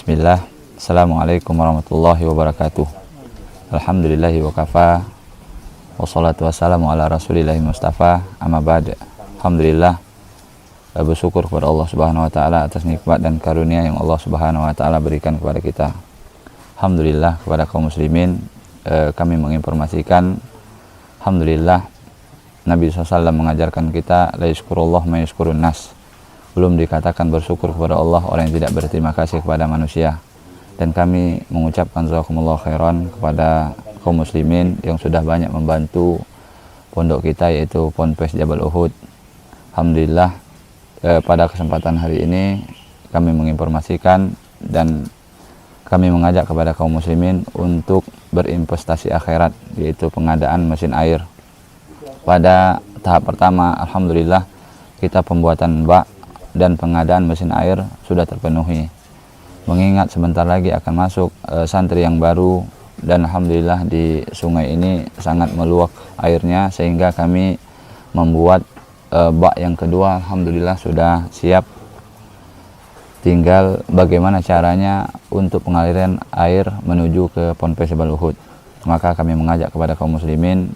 Bismillah. Assalamualaikum warahmatullahi wabarakatuh. Alhamdulillahi wa kafa. Wassalatu wassalamu ala rasulillahi mustafa. Amma ba'd. Alhamdulillah, bersyukur kepada Allah Subhanahu wa taala atas nikmat dan karunia yang Allah Subhanahu wa taala berikan kepada kita. Alhamdulillah, kepada kaum muslimin kami menginformasikan, alhamdulillah Nabi SAW mengajarkan kita la yashkurullah ma yashkurun nas. Belum dikatakan bersyukur kepada Allah orang yang tidak berterima kasih kepada manusia. Dan kami mengucapkan jazakumullah khairan kepada kaum muslimin yang sudah banyak membantu pondok kita, yaitu Ponpes Jabal Uhud. Alhamdulillah, pada kesempatan hari ini kami menginformasikan dan kami mengajak kepada kaum muslimin untuk berinvestasi akhirat, yaitu pengadaan mesin air. Pada tahap pertama, alhamdulillah, kita pembuatan bak dan pengadaan mesin air sudah terpenuhi. Mengingat sebentar lagi akan masuk santri yang baru, dan alhamdulillah di sungai ini sangat meluap airnya, sehingga kami membuat bak yang kedua, alhamdulillah sudah siap. Tinggal bagaimana caranya untuk pengaliran air menuju ke Ponpes Jabal Uhud. Maka kami mengajak kepada kaum muslimin,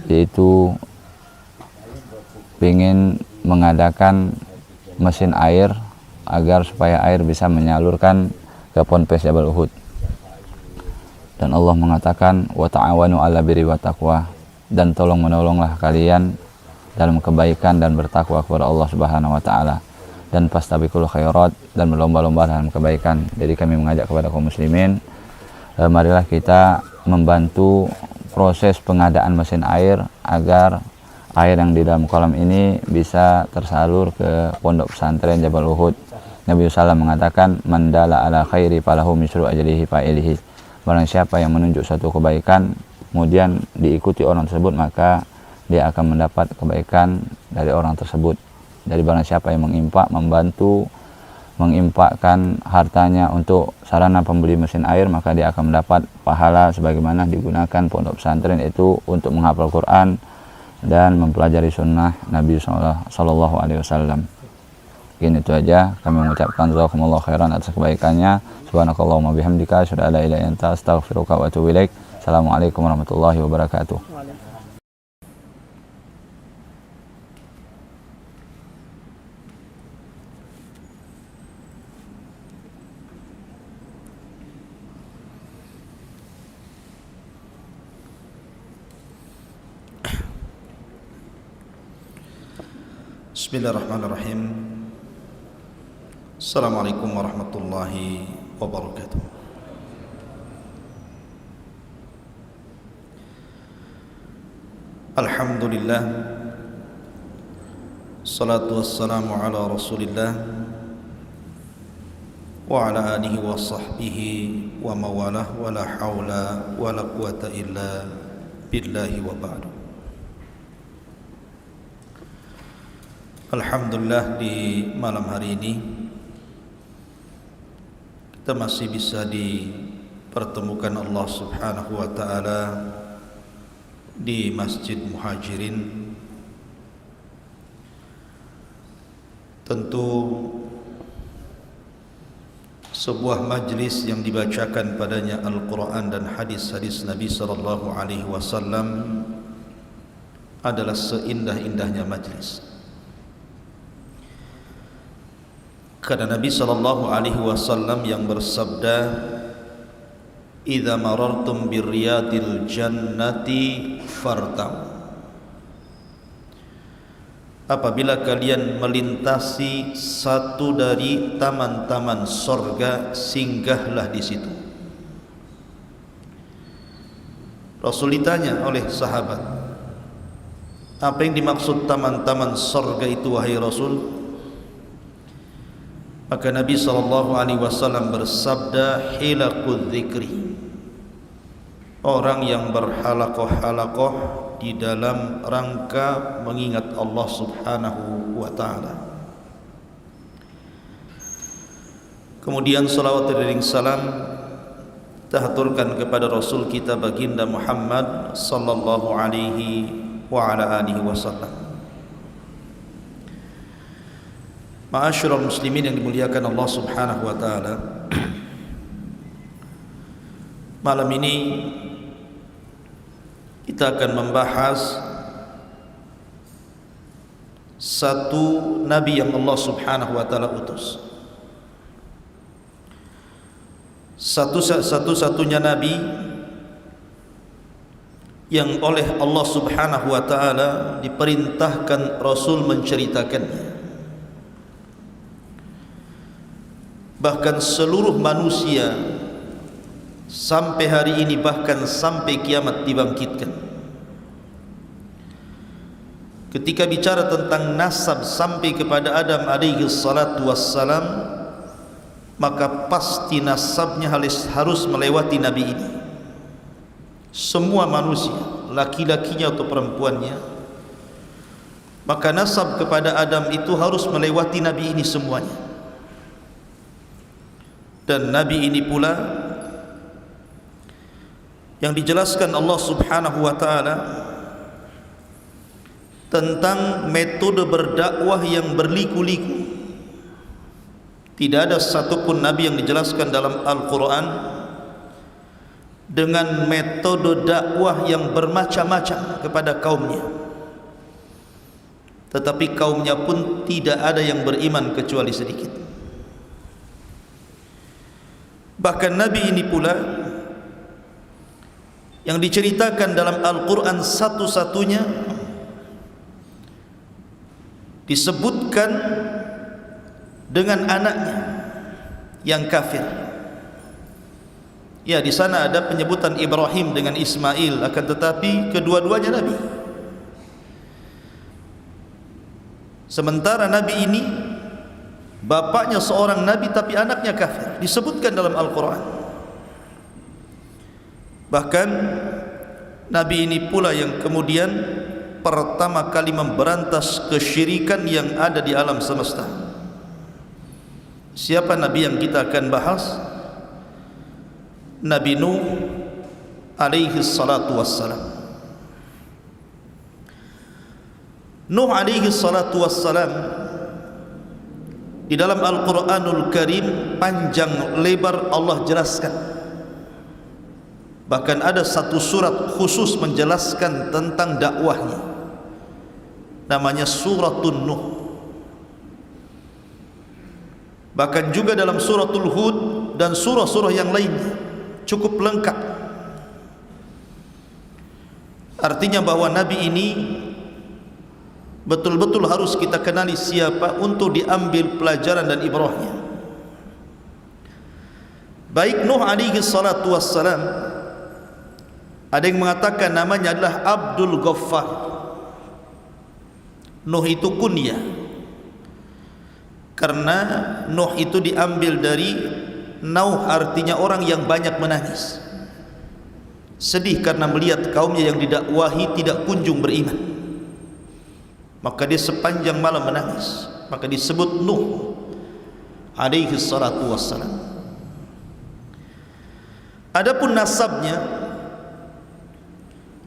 yaitu ingin mengadakan mesin air agar supaya air bisa menyalurkan ke Ponpes Jabal Uhud. Dan Allah mengatakan wa ta'awanu 'ala birri wa taqwa, dan tolong menolonglah kalian dalam kebaikan dan bertakwa kepada Allah Subhanahu wa taala, dan fastabiqul khairat, dan berlomba-lomba dalam kebaikan. Jadi kami mengajak kepada kaum muslimin, marilah kita membantu proses pengadaan mesin air agar air yang di dalam kolam ini bisa tersalur ke pondok pesantren Jabal Uhud. Nabi SAW mengatakan, mandala ala khairi falahu misru ajrihi fa'ilihi. Barang siapa yang menunjuk suatu kebaikan kemudian diikuti orang tersebut, maka dia akan mendapat kebaikan dari orang tersebut. Dari barang siapa yang membantu mengimpakkan hartanya untuk sarana pembeli mesin air, maka dia akan mendapat pahala sebagaimana digunakan pondok pesantren itu untuk menghafal Quran dan mempelajari sunnah Nabi Sallallahu Alaihi Wasallam. Ini itu aja, kami mengucapkan jazakumullah khairan atas kebaikannya. Subhanakallahumma bihamdika asyhadu an la ilaha illa anta astaghfiruka wa atubu ilaik. Assalamualaikum warahmatullahi wabarakatuh. Bismillahirrahmanirrahim. Assalamualaikum warahmatullahi wabarakatuh. Alhamdulillah, salatu wassalamu ala rasulillah wa ala alihi wa sahbihi wa mawalah, wa la hawla wa la quwata illa billahi wa ba'du. Alhamdulillah, di malam hari ini kita masih bisa dipertemukan Allah Subhanahu wa taala di Masjid Muhajirin. Tentu sebuah majlis yang dibacakan padanya Al-Quran dan hadis-hadis Nabi sallallahu alaihi wasallam adalah seindah-indahnya majlis. Karena Nabi sallallahu alaihi wasallam yang bersabda, "Idza marartum birriyadil jannati fartam." Apabila kalian melintasi satu dari taman-taman sorga, singgahlah di situ. Rasul ditanya oleh sahabat, apa yang dimaksud taman-taman sorga itu wahai Rasul? Maka Nabi SAW bersabda, hilaqud dzikri, orang yang berhalakoh-halakoh di dalam rangka mengingat Allah Subhanahu wa ta'ala. Kemudian salawat dan salam kita haturkan kepada Rasul kita baginda Muhammad sallallahu alaihi wa ala alihi wasallam. Ma'asyiral muslimin yang dimuliakan Allah Subhanahu wa taala. Malam ini kita akan membahas satu nabi yang Allah Subhanahu wa taala utus. Satu-satunya nabi yang oleh Allah Subhanahu wa taala diperintahkan Rasul menceritakannya. Bahkan seluruh manusia sampai hari ini, bahkan sampai kiamat dibangkitkan, ketika bicara tentang nasab sampai kepada Adam alaihi salatu wassalam, maka pasti nasabnya harus melewati nabi ini. Semua manusia, laki-lakinya atau perempuannya, maka nasab kepada Adam itu harus melewati nabi ini semuanya. Dan nabi ini pula yang dijelaskan Allah Subhanahu wa taala tentang metode berdakwah yang berliku-liku. Tidak ada satupun nabi yang dijelaskan dalam Al-Quran dengan metode dakwah yang bermacam-macam kepada kaumnya, tetapi kaumnya pun tidak ada yang beriman kecuali sedikit. Bahkan nabi ini pula yang diceritakan dalam Al-Quran satu-satunya disebutkan dengan anaknya yang kafir. Ya, di sana ada penyebutan Ibrahim dengan Ismail, akan tetapi kedua-duanya nabi. Sementara nabi ini bapaknya seorang nabi tapi anaknya kafir, disebutkan dalam Al-Quran. Bahkan nabi ini pula yang kemudian pertama kali memberantas kesyirikan yang ada di alam semesta. Siapa nabi yang kita akan bahas? Nabi Nuh alaihi salatu wassalam. Nuh alaihi salatu wassalam di dalam Al-Quranul Karim panjang lebar Allah jelaskan. Bahkan ada satu surat khusus menjelaskan tentang dakwahnya, namanya Suratun Nuh. Bahkan juga dalam Suratul Hud dan surah-surah yang lainnya cukup lengkap. Artinya bahwa nabi ini betul-betul harus kita kenali siapa untuk diambil pelajaran dan ibrahnya. Baik Nuh alaihi salatu wassalam, ada yang mengatakan namanya adalah Abdul Ghaffar. Nuh itu kunyah, karena Nuh itu diambil dari Nauh, artinya orang yang banyak menangis, sedih karena melihat kaumnya yang didakwahi tidak kunjung beriman. Maka dia sepanjang malam menangis, maka disebut Nuh alaihi salatu wassalam. Adapun nasabnya,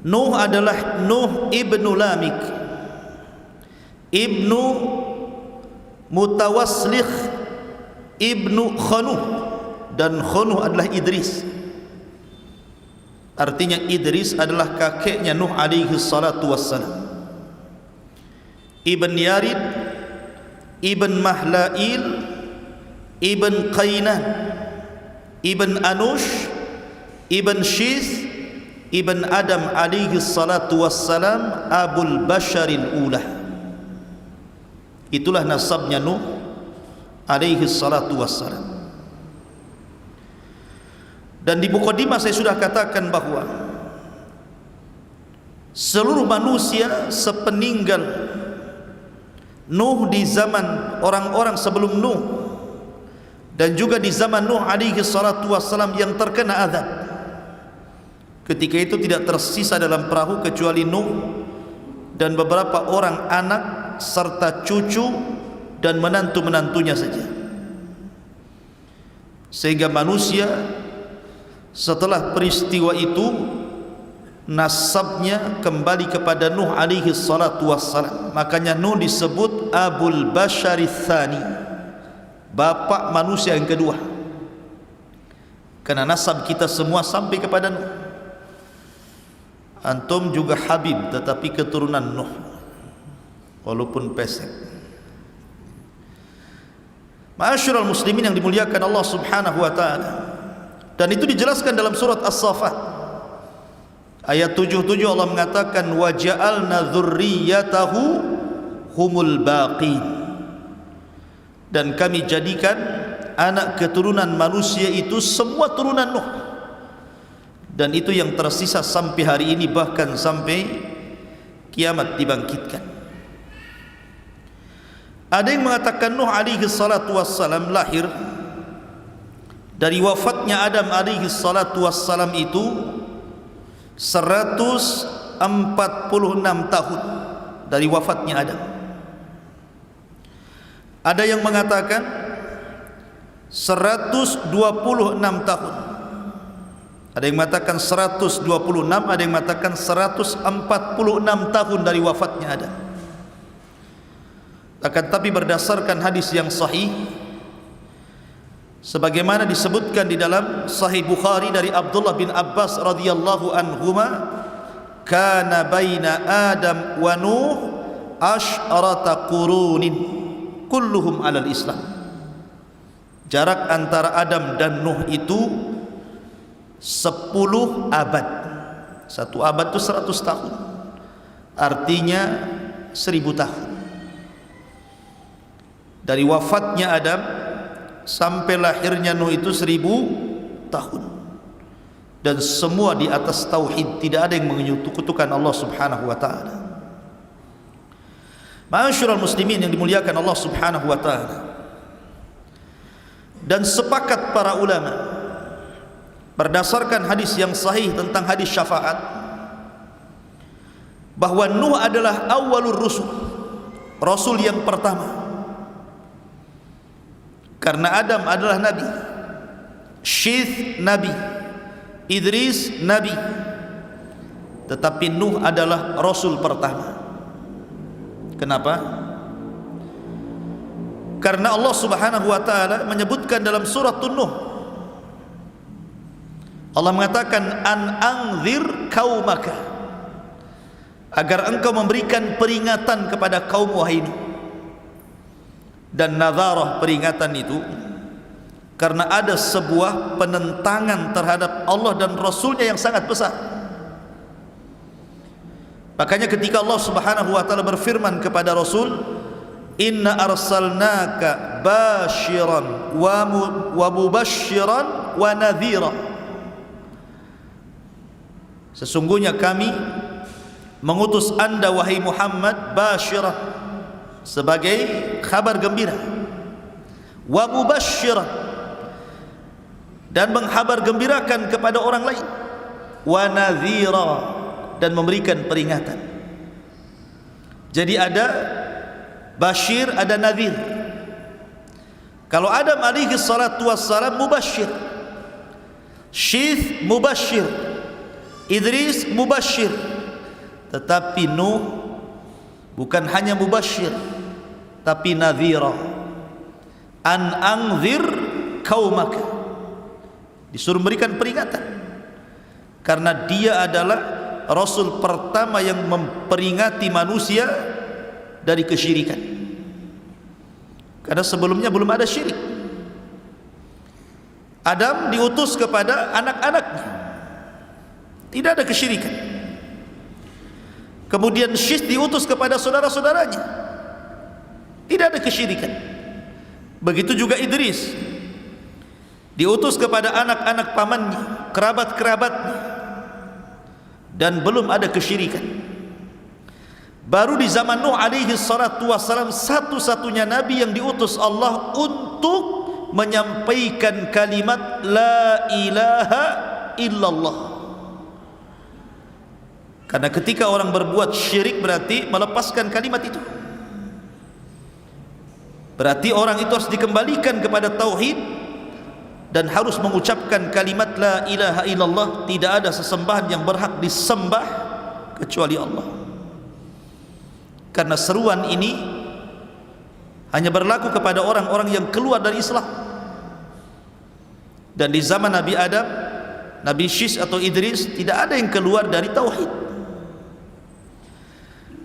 Nuh adalah Nuh ibnu Lamik, ibnu Mutawaslikh, ibnu Khanuh, dan Khanuh adalah Idris. Artinya Idris adalah kakeknya Nuh alaihi salatu wassalam. Ibn Yarid, Ibn Mahlail, Ibn Qainan, Ibn Anush, Ibn Shith, Ibn Adam alaihi salatu wassalam, Abul Basharil Ulah. Itulah nasabnya Nuh alaihi salatu wassalam. Dan di mukadimah saya sudah katakan bahwa seluruh manusia sepeninggal Nuh, di zaman orang-orang sebelum Nuh dan juga di zaman Nuh alaihi salatu wassalam yang terkena azab, ketika itu tidak tersisa dalam perahu kecuali Nuh dan beberapa orang anak serta cucu dan menantu-menantunya saja. Sehingga manusia setelah peristiwa itu nasabnya kembali kepada Nuh alaihi salatu wassalam. Makanya Nuh disebut Abul Basharits Tsani, bapak manusia yang kedua, Karena nasab kita semua sampai kepada Nuh. Antum juga Habib tetapi keturunan Nuh, walaupun pesek. Ma'asyiral muslimin yang dimuliakan Allah Subhanahu wa taala. Dan itu dijelaskan dalam surat As-Saffat. Ayat 77 Allah mengatakan wa ja'alna dzurriyyatahu humul baqin. Dan kami jadikan anak keturunan manusia itu semua turunan Nuh. Dan itu yang tersisa sampai hari ini, bahkan sampai kiamat dibangkitkan. Ada yang mengatakan Nuh alaihi salatu wassalam lahir dari wafatnya Adam alaihi salatu wassalam itu 146 tahun dari wafatnya Adam. Ada yang mengatakan 126 tahun. Ada yang mengatakan 126, ada yang mengatakan 146 tahun dari wafatnya Adam. Akan tapi berdasarkan hadis yang sahih, sebagaimana disebutkan di dalam Sahih Bukhari dari Abdullah bin Abbas radhiyallahu anhuma, kana baina Adam wa Nuh asyrata qurunin kulluhum alal Islam. Jarak antara Adam dan Nuh itu 10 abad. Satu abad itu 100 tahun, artinya 1000 tahun. Dari wafatnya Adam sampai lahirnya Nuh itu 1000 tahun. Dan semua di atas tauhid, tidak ada yang menyekutukan Allah Subhanahu wa taala. Ma'asyiral muslimin yang dimuliakan Allah Subhanahu wa taala. Dan sepakat para ulama berdasarkan hadis yang sahih tentang hadis syafaat bahwa Nuh adalah awwalur rusul, rasul yang pertama. Karena Adam adalah nabi, Syith nabi, Idris nabi, tetapi Nuh adalah rasul pertama. Kenapa? Karena Allah Subhanahu wa taala menyebutkan dalam surah Nuh, Allah mengatakan an anzir qaumaka, agar engkau memberikan peringatan kepada kaum wahai Nuh. Dan nadharah, peringatan itu karena ada sebuah penentangan terhadap Allah dan Rasulnya yang sangat besar. Makanya ketika Allah Subhanahu wa taala berfirman kepada Rasul, inna arsalnaka basyiran wa mubasyiran wa nadhira, sesungguhnya kami mengutus anda wahai Muhammad basyiran, sebagai kabar gembira, wa mubasyiran, dan menghabar gembirakan kepada orang lain, wa nadhira, dan memberikan peringatan. Jadi ada basyir, ada nadhir. Kalau Adam alaihi salatu wassalam mubasyir, Syith mubasyir, Idris mubasyir, tetapi Nuh bukan hanya mubasyir tapi nadhira. An anzir qaumaka, disuruh memberikan peringatan, karena dia adalah rasul pertama yang memperingati manusia dari kesyirikan. Karena sebelumnya belum ada syirik. Adam diutus kepada anak-anaknya, tidak ada kesyirikan. Kemudian Syith diutus kepada saudara-saudaranya, tidak ada kesyirikan. Begitu juga Idris diutus kepada anak-anak pamannya, kerabat-kerabatnya, dan belum ada kesyirikan. Baru di zaman Nuh alaihi salatu wassalam, satu-satunya nabi yang diutus Allah untuk menyampaikan kalimat la ilaha illallah. Karena ketika orang berbuat syirik berarti melepaskan kalimat itu. Berarti orang itu harus dikembalikan kepada tauhid dan harus mengucapkan kalimat la ilaha illallah, tidak ada sesembahan yang berhak disembah kecuali Allah. Karena seruan ini hanya berlaku kepada orang-orang yang keluar dari Islam. Dan di zaman Nabi Adam, Nabi Syis atau Idris, tidak ada yang keluar dari tauhid.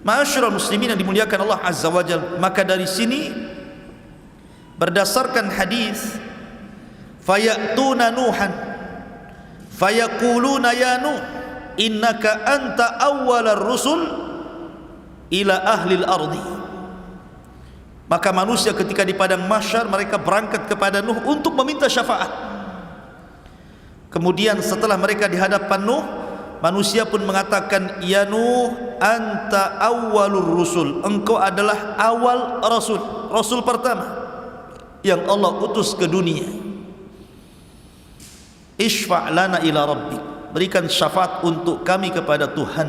Ma'asyiral muslimin yang dimuliakan Allah Azza wa Jalla, maka dari sini berdasarkan hadis, fayatuna Nuhan fayaquluna ya Nuh innaka anta awwalar rusul ila ahli al-ardi. Maka manusia ketika di padang mahsyar mereka berangkat kepada Nuh untuk meminta syafaat. Kemudian setelah mereka di hadapan Nuh, manusia pun mengatakan, ya Nuh anta awwalur rusul, engkau adalah awal rasul, rasul pertama yang Allah utus ke dunia. Ishfa' lana ila rabbik, berikan syafaat untuk kami kepada Tuhan.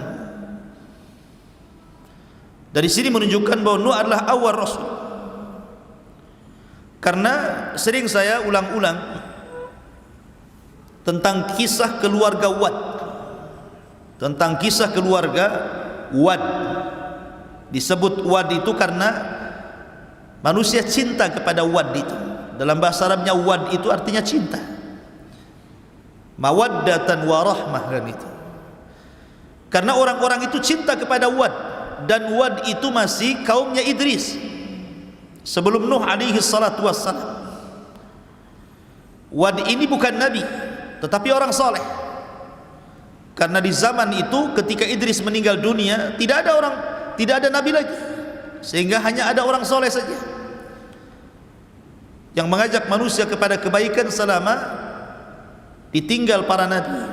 Dari sini menunjukkan bahwa Nuh adalah awal rasul. Karena sering saya ulang-ulang tentang kisah keluarga Wad, tentang kisah keluarga Wad. Disebut Wad itu karena manusia cinta kepada Wad itu. Dalam bahasa Arabnya Wad itu artinya cinta, mawaddatan wa rahmah kan itu. Karena orang-orang itu cinta kepada Wad, dan Wad itu masih kaumnya Idris sebelum Nuh alaihi salatu wassalam. Wad ini bukan nabi, tetapi orang soleh. Karena di zaman itu ketika Idris meninggal dunia, tidak ada nabi lagi, sehingga hanya ada orang soleh saja yang mengajak manusia kepada kebaikan selama ditinggal para nabi.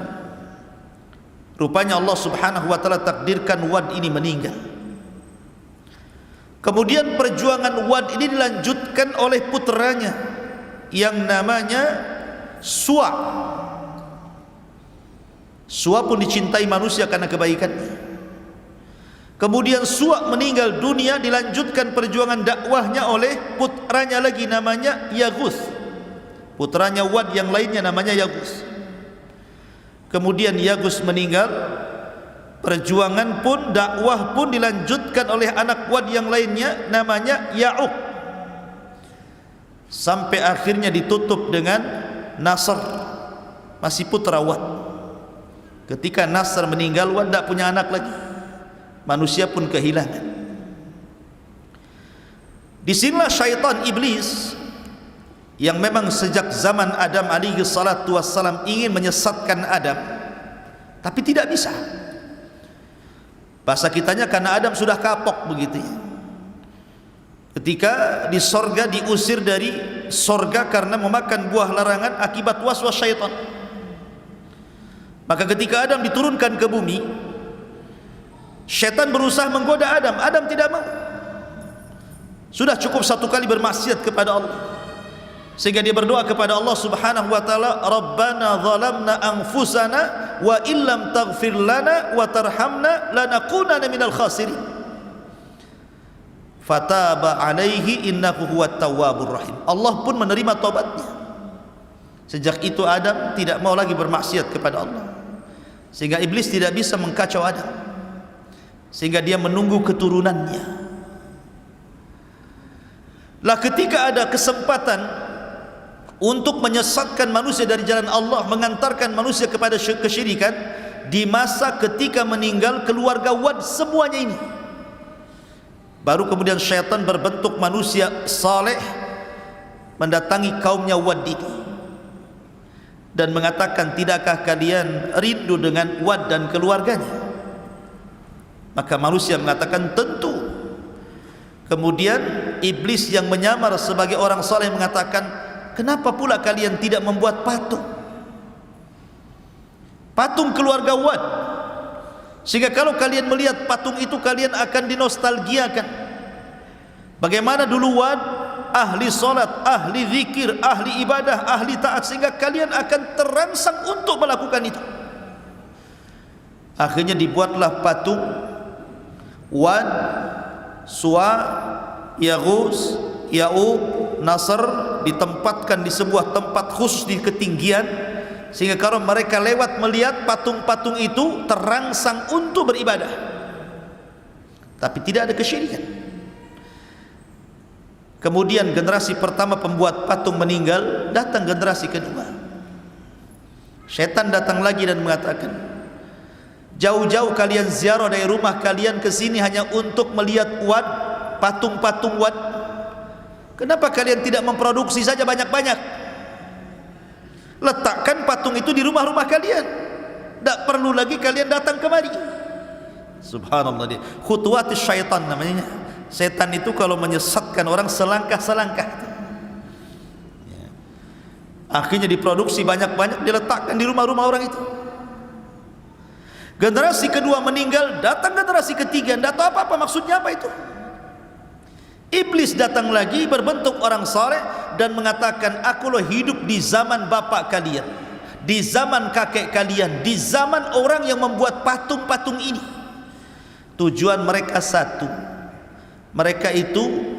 Rupanya Allah subhanahu wa ta'ala takdirkan Wad ini meninggal. Kemudian perjuangan Wad ini dilanjutkan oleh putranya yang namanya Suwa. Suwa pun dicintai manusia karena kebaikannya. Kemudian Suwa meninggal dunia, dilanjutkan perjuangan dakwahnya oleh putranya lagi namanya Yaguth. Putranya Wad yang lainnya namanya Yaguth. Kemudian Yaguth meninggal, perjuangan pun, dakwah pun dilanjutkan oleh anak Wad yang lainnya namanya Ya'uq, sampai akhirnya ditutup dengan Nasr, masih putra Wad. Ketika Nasr meninggal, Wad tidak punya anak lagi, manusia pun kehilangan. Disinilah syaitan iblis yang memang sejak zaman Adam alaihi salatu wassalam ingin menyesatkan Adam, tapi tidak bisa. Bahasa kitanya karena Adam sudah kapok begitu ya. Ketika di sorga diusir dari sorga karena memakan buah larangan akibat waswas syaitan. Maka ketika Adam diturunkan ke bumi, syaitan berusaha menggoda Adam. Adam tidak mau. Sudah cukup satu kali bermaksiat kepada Allah, sehingga dia berdoa kepada Allah subhanahu wa ta'ala, Rabbana zalamna anfusana wa illam taghfir lana wa tarhamna lanakunanna minal khasirin. Fataba alaihi innahu huwat tawwabur rahim. Allah pun menerima taubatnya. Sejak itu Adam tidak mau lagi bermaksiat kepada Allah, sehingga iblis tidak bisa mengkacau Adam, sehingga dia menunggu keturunannya. Lah ketika ada kesempatan untuk menyesatkan manusia dari jalan Allah, mengantarkan manusia kepada kesyirikan, di masa ketika meninggal keluarga Wad semuanya ini, baru kemudian syaitan berbentuk manusia saleh mendatangi kaumnya Wad ini dan mengatakan, tidakkah kalian rindu dengan Wad dan keluarganya? Maka manusia mengatakan tentu. Kemudian iblis yang menyamar sebagai orang saleh mengatakan, kenapa pula kalian tidak membuat patung? Patung keluarga Wad, sehingga kalau kalian melihat patung itu kalian akan dinostalgiakan. Bagaimana dulu Wad ahli salat, ahli zikir, ahli ibadah, ahli taat, sehingga kalian akan terangsang untuk melakukan itu. Akhirnya dibuatlah patung Wad, Suwa, Yaghus, Ya'uq, Nasr, ditempatkan di sebuah tempat khusus di ketinggian, sehingga kalau mereka lewat melihat patung-patung itu terangsang untuk beribadah, tapi tidak ada kesyirikan. Kemudian generasi pertama pembuat patung meninggal, datang generasi kedua. Syaitan datang lagi dan mengatakan, jauh-jauh kalian ziarah dari rumah kalian ke sini hanya untuk melihat Wad, patung-patung Wad. Kenapa kalian tidak memproduksi saja banyak-banyak? Letakkan patung itu di rumah-rumah kalian. Tak perlu lagi kalian datang kemari. Subhanallah, dia khutuwatis syaitan namanya. Setan itu kalau menyesatkan orang selangkah-selangkah. Akhirnya diproduksi banyak-banyak, diletakkan di rumah-rumah orang itu. Generasi kedua meninggal, datang generasi ketiga, tidak tahu apa-apa maksudnya apa itu. Iblis datang lagi berbentuk orang saleh dan mengatakan, aku loh hidup di zaman bapak kalian, di zaman kakek kalian, di zaman orang yang membuat patung-patung ini. Tujuan mereka satu, mereka itu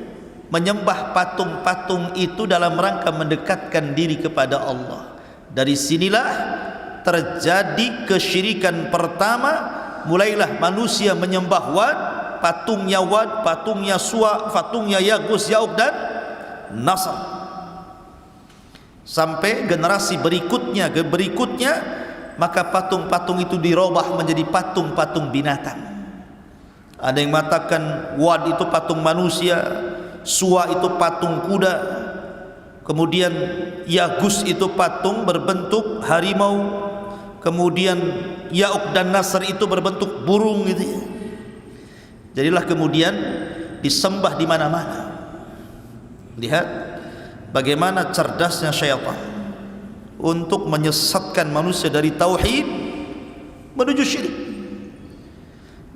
menyembah patung-patung itu dalam rangka mendekatkan diri kepada Allah. Dari sinilah terjadi kesyirikan pertama. Mulailah manusia menyembah Wad, patungnya Wad, patungnya Suwa, patungnya Yagus, Yauk dan Nasr. Sampai generasi berikutnya, maka patung-patung itu dirubah menjadi patung-patung binatang. Ada yang mengatakan Wad itu patung manusia, Suwa itu patung kuda, kemudian Yagus itu patung berbentuk harimau, kemudian Yauk dan Nasr itu berbentuk burung gitu ya. Jadilah kemudian disembah di mana-mana. Lihat bagaimana cerdasnya syaitan untuk menyesatkan manusia dari tauhid menuju syirik.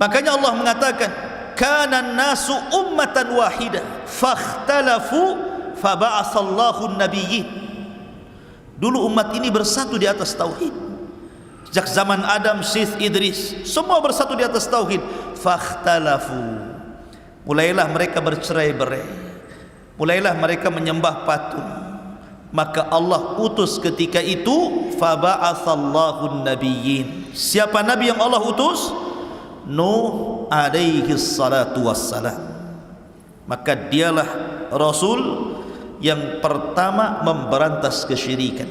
Makanya Allah mengatakan, kana nasu ummatan wahidah fakhtalafu faba'atsallahu an-nabiyyin. Dulu umat ini bersatu di atas tauhid. Sejak zaman Adam, Syith, Idris, semua bersatu di atas tauhid. Fakhtalafu, mulailah mereka bercerai-berai, mulailah mereka menyembah patung. Maka Allah utus ketika itu faba'atsallahu an-nabiyyin. Siapa nabi yang Allah utus? Nuh alaihi salatu wassalam. Maka dialah Rasul yang pertama memberantas kesyirikan.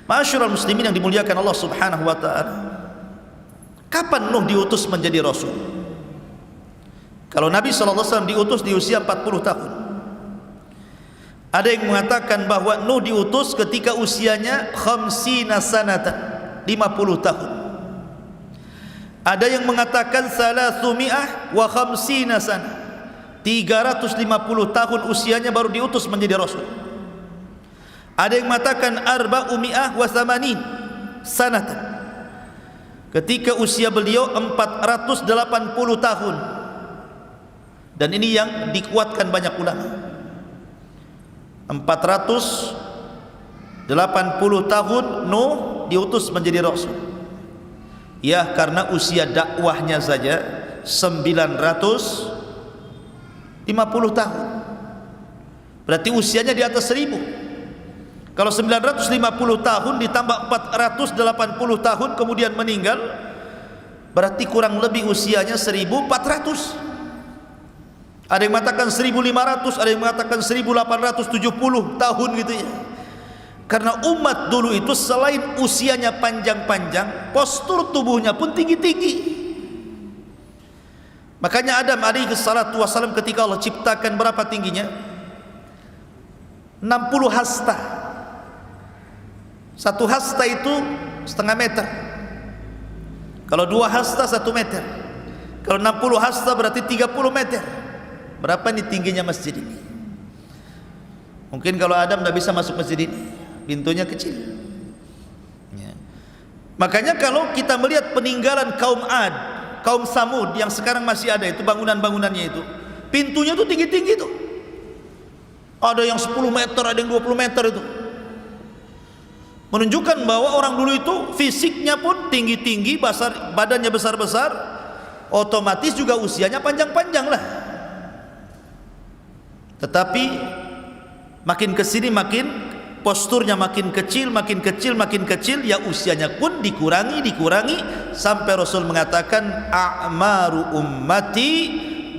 Ma'asyiral muslimin yang dimuliakan Allah subhanahu wa ta'ala, kapan Nuh diutus menjadi Rasul? Kalau Nabi SAW diutus di usia 40 tahun. Ada yang mengatakan bahwa Nuh diutus ketika usianya 50 sanatan, 50 tahun. Ada yang mengatakan 350 sana, 350 tahun usianya baru diutus menjadi Rasul. Ada yang mengatakan 480 sanatan, ketika usia beliau 480 tahun. Dan ini yang dikuatkan banyak ulama. 480 tahun Nuh diutus menjadi Rasul. Ya, karena usia dakwahnya saja 950 tahun. Berarti usianya di atas 1000. Kalau 950 tahun ditambah 480 tahun kemudian meninggal, berarti kurang lebih usianya 1400. Ada yang mengatakan 1500, ada yang mengatakan 1870 tahun gitu ya. Karena umat dulu itu selain usianya panjang-panjang, postur tubuhnya pun tinggi-tinggi. Makanya Adam alaihi salatu wassalam ketika Allah ciptakan berapa tingginya? 60 hasta. Satu hasta itu setengah meter. Kalau 2 hasta 1 meter. Kalau 60 hasta berarti 30 meter. Berapa nih tingginya masjid ini? Mungkin kalau Adam tidak bisa masuk masjid ini, pintunya kecil ya. Makanya kalau kita melihat peninggalan kaum Ad, kaum Samud yang sekarang masih ada itu, bangunan-bangunannya itu pintunya tuh tinggi-tinggi tuh. Ada yang 10 meter, ada yang 20 meter itu. Menunjukkan bahwa orang dulu itu fisiknya pun tinggi-tinggi, badannya besar-besar, otomatis juga usianya panjang-panjang lah. Tetapi makin kesini makin posturnya makin kecil, makin kecil, makin kecil, ya usianya pun dikurangi sampai Rasul mengatakan a'maru ummati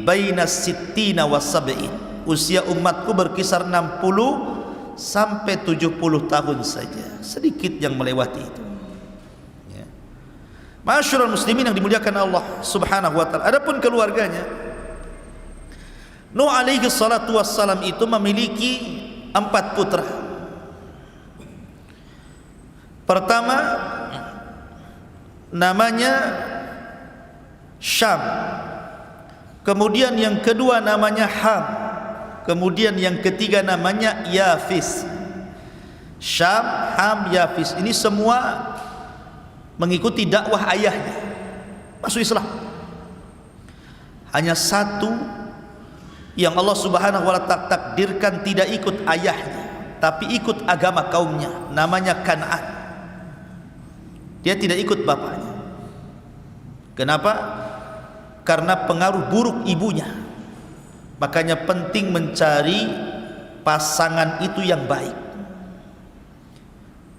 baina sittina wa sab'in. Usia umatku berkisar 60 sampai 70 tahun saja, sedikit yang melewati itu. Ya. Ma'asyiral muslimin yang dimuliakan Allah Subhanahu wa taala. Adapun keluarganya, Nuh alaihi salatu wassalam itu memiliki 4 putra. Pertama namanya Syam, kemudian yang kedua namanya Ham, kemudian yang ketiga namanya Yafis. Syam, Ham, Yafis ini semua mengikuti dakwah ayahnya, masuk Islam. Hanya satu yang Allah Subhanahu wa ta'ala takdirkan tidak ikut ayahnya, tapi ikut agama kaumnya, namanya Kan'an. Dia tidak ikut bapaknya. Kenapa? Karena pengaruh buruk ibunya. Makanya penting mencari pasangan itu yang baik.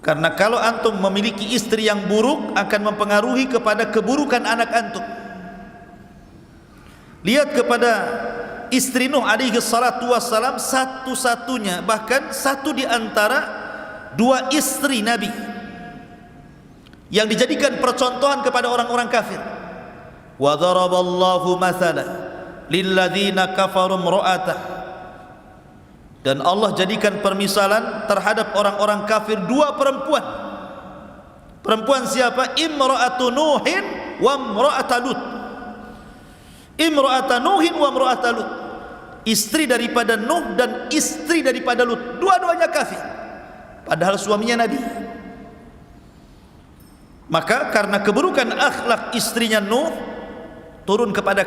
Karena kalau antum memiliki istri yang buruk, akan mempengaruhi kepada keburukan anak antum. Lihat kepada istri Nuh alaihi salatu wassalam, satu-satunya, bahkan satu di antara 2 istri Nabi yang dijadikan percontohan kepada orang-orang kafir. Wa daraballahu mathala lilladzina kafaru imra'atah, dan Allah jadikan permisalan terhadap orang-orang kafir 2 perempuan. Perempuan siapa? Imra'atu Nuhin wa imra'atu Lut. Imra'atu Nuhin wa imra'atu Lut, istri daripada Nuh dan istri daripada Lut, dua-duanya kafir, padahal suaminya Nabi. Maka karena keburukan akhlak istrinya Nuh, turun kepada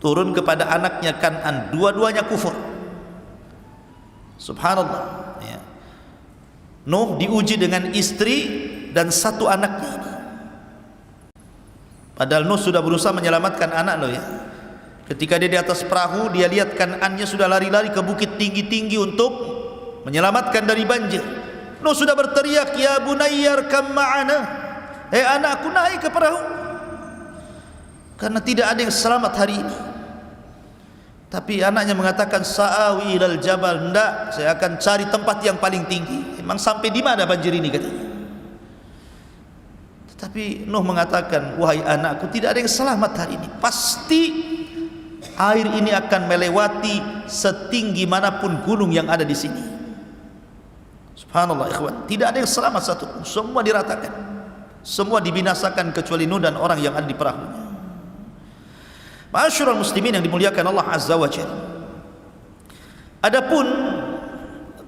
turun kepada anaknya Kan'an, dua-duanya kufur. Subhanallah ya. Nuh diuji dengan istri dan 1 anaknya ini. Padahal Nuh sudah berusaha menyelamatkan anak loh ya. Ketika dia di atas perahu, dia lihat Kan'annya sudah lari-lari ke bukit tinggi-tinggi untuk menyelamatkan dari banjir. Nuh sudah berteriak, ya bunayyar kam ma'ana, anakku naik ke perahu, karena tidak ada yang selamat hari ini. Tapi anaknya mengatakan, sa'awi ilal jabal, enggak, saya akan cari tempat yang paling tinggi. Emang sampai di mana banjir ini katanya. Tetapi Nuh mengatakan, wahai anakku, tidak ada yang selamat hari ini. Pasti air ini akan melewati setinggi manapun gunung yang ada di sini. Subhanallah ikhwan, tidak ada yang selamat satu pun, semua diratakan, semua dibinasakan kecuali Nuh dan orang yang ada di perahunya. Ma'asyiral muslimin yang dimuliakan Allah Azza wa Jalla. Adapun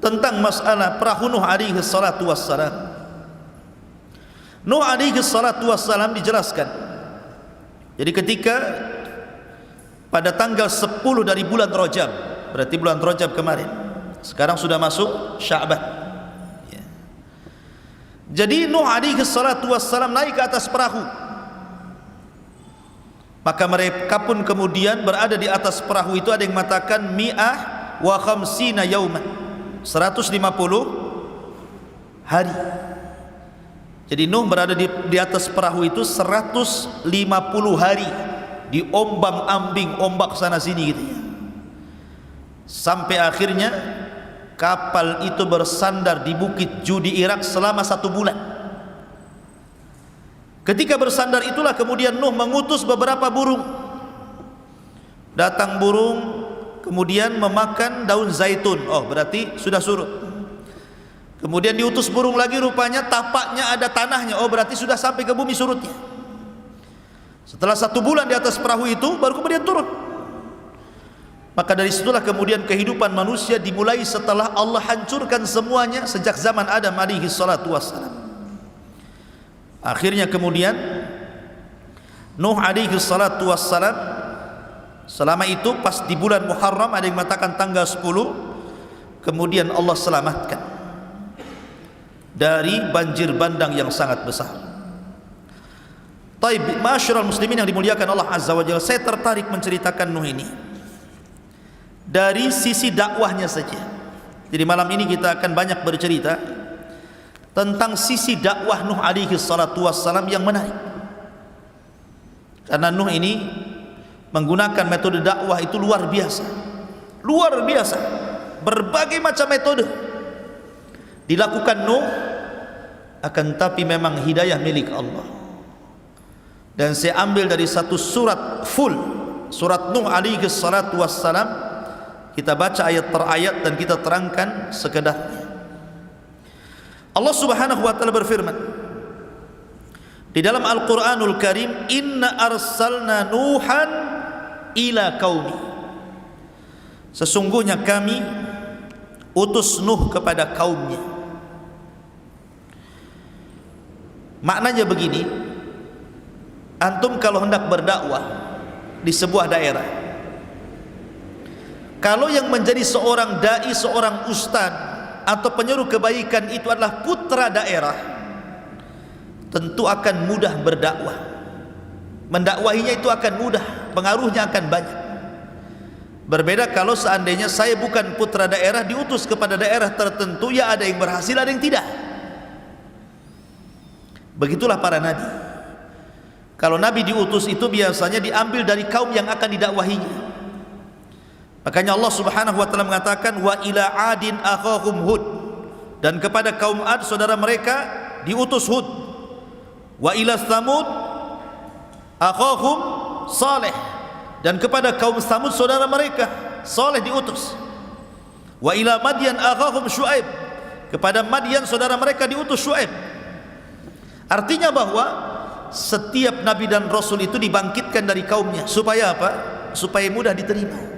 tentang masalah perahu Nuh alaihi salatu wassalam, Nuh alaihi salatu wassalam dijelaskan. Jadi ketika pada tanggal 10 dari bulan Rajab, berarti bulan Rajab kemarin, sekarang sudah masuk Sya'ban. Jadi Nuh alaihi salatu wassalam naik ke atas perahu. Maka mereka pun kemudian berada di atas perahu itu, ada yang mengatakan mi'ah wa khamsina yauman, 150 hari. Jadi Nuh berada di atas perahu itu 150 hari, diombang-ambing ombak sana sini gitu ya. Sampai akhirnya kapal itu bersandar di Bukit Judi Irak selama 1 bulan. Ketika bersandar itulah kemudian Nuh mengutus beberapa burung. Datang burung kemudian memakan daun zaitun, oh berarti sudah surut. Kemudian diutus burung lagi, rupanya tapaknya ada tanahnya, oh berarti sudah sampai ke bumi surutnya. Setelah 1 bulan di atas perahu itu baru kemudian turun. Maka dari situlah kemudian kehidupan manusia dimulai setelah Allah hancurkan semuanya sejak zaman Adam alaihi salatu wassalam. Akhirnya kemudian Nuh alaihi salatu wassalam, selama itu pas di bulan Muharram, ada yang mengatakan tanggal 10, kemudian Allah selamatkan dari banjir bandang yang sangat besar. Taib, ma'asyiral muslimin yang dimuliakan Allah Azza wa Jalla, saya tertarik menceritakan Nuh ini dari sisi dakwahnya saja. Jadi malam ini kita akan banyak bercerita tentang sisi dakwah Nuh alaihi salatu wassalam yang menarik. Karena Nuh ini menggunakan metode dakwah itu luar biasa. Luar biasa. berbagai macam metode dilakukan Nuh, akan tapi memang hidayah milik Allah. Dan saya ambil dari satu surat full, surat Nuh alaihi salatu wassalam. Kita baca ayat per ayat dan kita terangkan sekedarnya. Allah Subhanahu wa taala berfirman di dalam Al-Qur'anul Karim, inna arsalna Nuhan ila qaumi, sesungguhnya kami utus Nuh kepada kaumnya. Maknanya begini, antum kalau hendak berdakwah di sebuah daerah, kalau yang menjadi seorang dai, seorang ustaz atau penyeru kebaikan itu adalah putra daerah, tentu akan mudah berdakwah. Mendakwahinya itu akan mudah, pengaruhnya akan banyak. Berbeda kalau seandainya saya bukan putra daerah, diutus kepada daerah tertentu, ya ada yang berhasil, ada yang tidak. Begitulah para nabi. Kalau nabi diutus itu biasanya diambil dari kaum yang akan didakwahinya. Makanya Allah Subhanahu wa taala mengatakan, wa ila adin akhahum Hud, dan kepada kaum Ad saudara mereka diutus Hud. Wa ila Tsamud akhahum Saleh, dan kepada kaum Tsamud saudara mereka Saleh diutus. Wa ila Madyan akhahum Syuaib, kepada Madyan saudara mereka diutus Syuaib. Artinya bahwa setiap nabi dan rasul itu dibangkitkan dari kaumnya. Supaya apa? Supaya mudah diterima.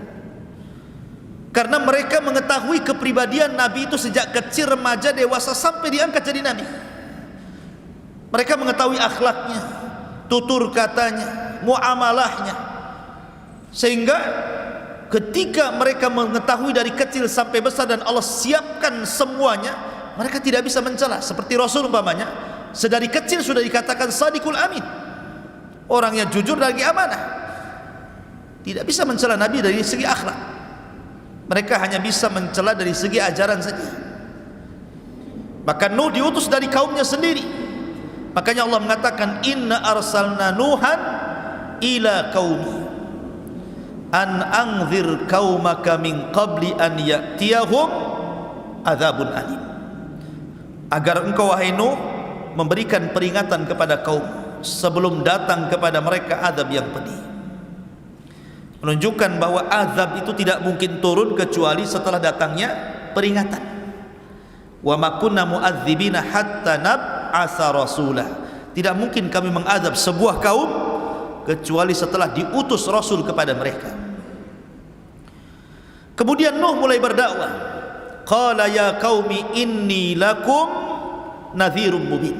Karena mereka mengetahui kepribadian nabi itu sejak kecil, remaja, dewasa, sampai diangkat jadi nabi. Mereka mengetahui akhlaknya, tutur katanya, muamalahnya, sehingga ketika mereka mengetahui dari kecil sampai besar dan Allah siapkan semuanya, mereka tidak bisa mencela. Seperti Rasul umpamanya, sedari kecil sudah dikatakan Sadiqul Amin, orangnya jujur lagi amanah. Tidak bisa mencela nabi dari segi akhlak, mereka hanya bisa mencela dari segi ajaran saja. Maka Nuh diutus dari kaumnya sendiri. Makanya Allah mengatakan, inna arsalna Nuhan ila qaumi an anzir qaumaka min qabli an ya'tiyahum adzabun alim, agar engkau wahai Nuh memberikan peringatan kepada kaum sebelum datang kepada mereka azab yang pedih. Menunjukkan bahwa azab itu tidak mungkin turun kecuali setelah datangnya peringatan. Wa ma kunna mu'adzibina hatta nab'atsa rasulah, tidak mungkin kami mengazab sebuah kaum kecuali setelah diutus rasul kepada mereka. Kemudian Nuh mulai berdakwah. Qala ya qaumi inni lakum nadhirum mubin,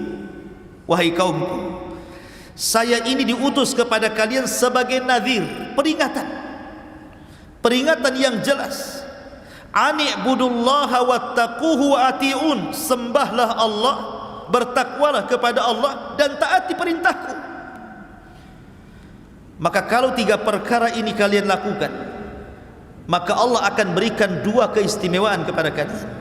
wahai kaumku, saya ini diutus kepada kalian sebagai nadhir, peringatan, peringatan yang jelas. Ani'budullaha wattaquhu wa ati'un, sembahlah Allah, bertakwalah kepada Allah, dan taati perintahku. Maka kalau tiga perkara ini kalian lakukan, maka Allah akan berikan dua keistimewaan kepada kalian.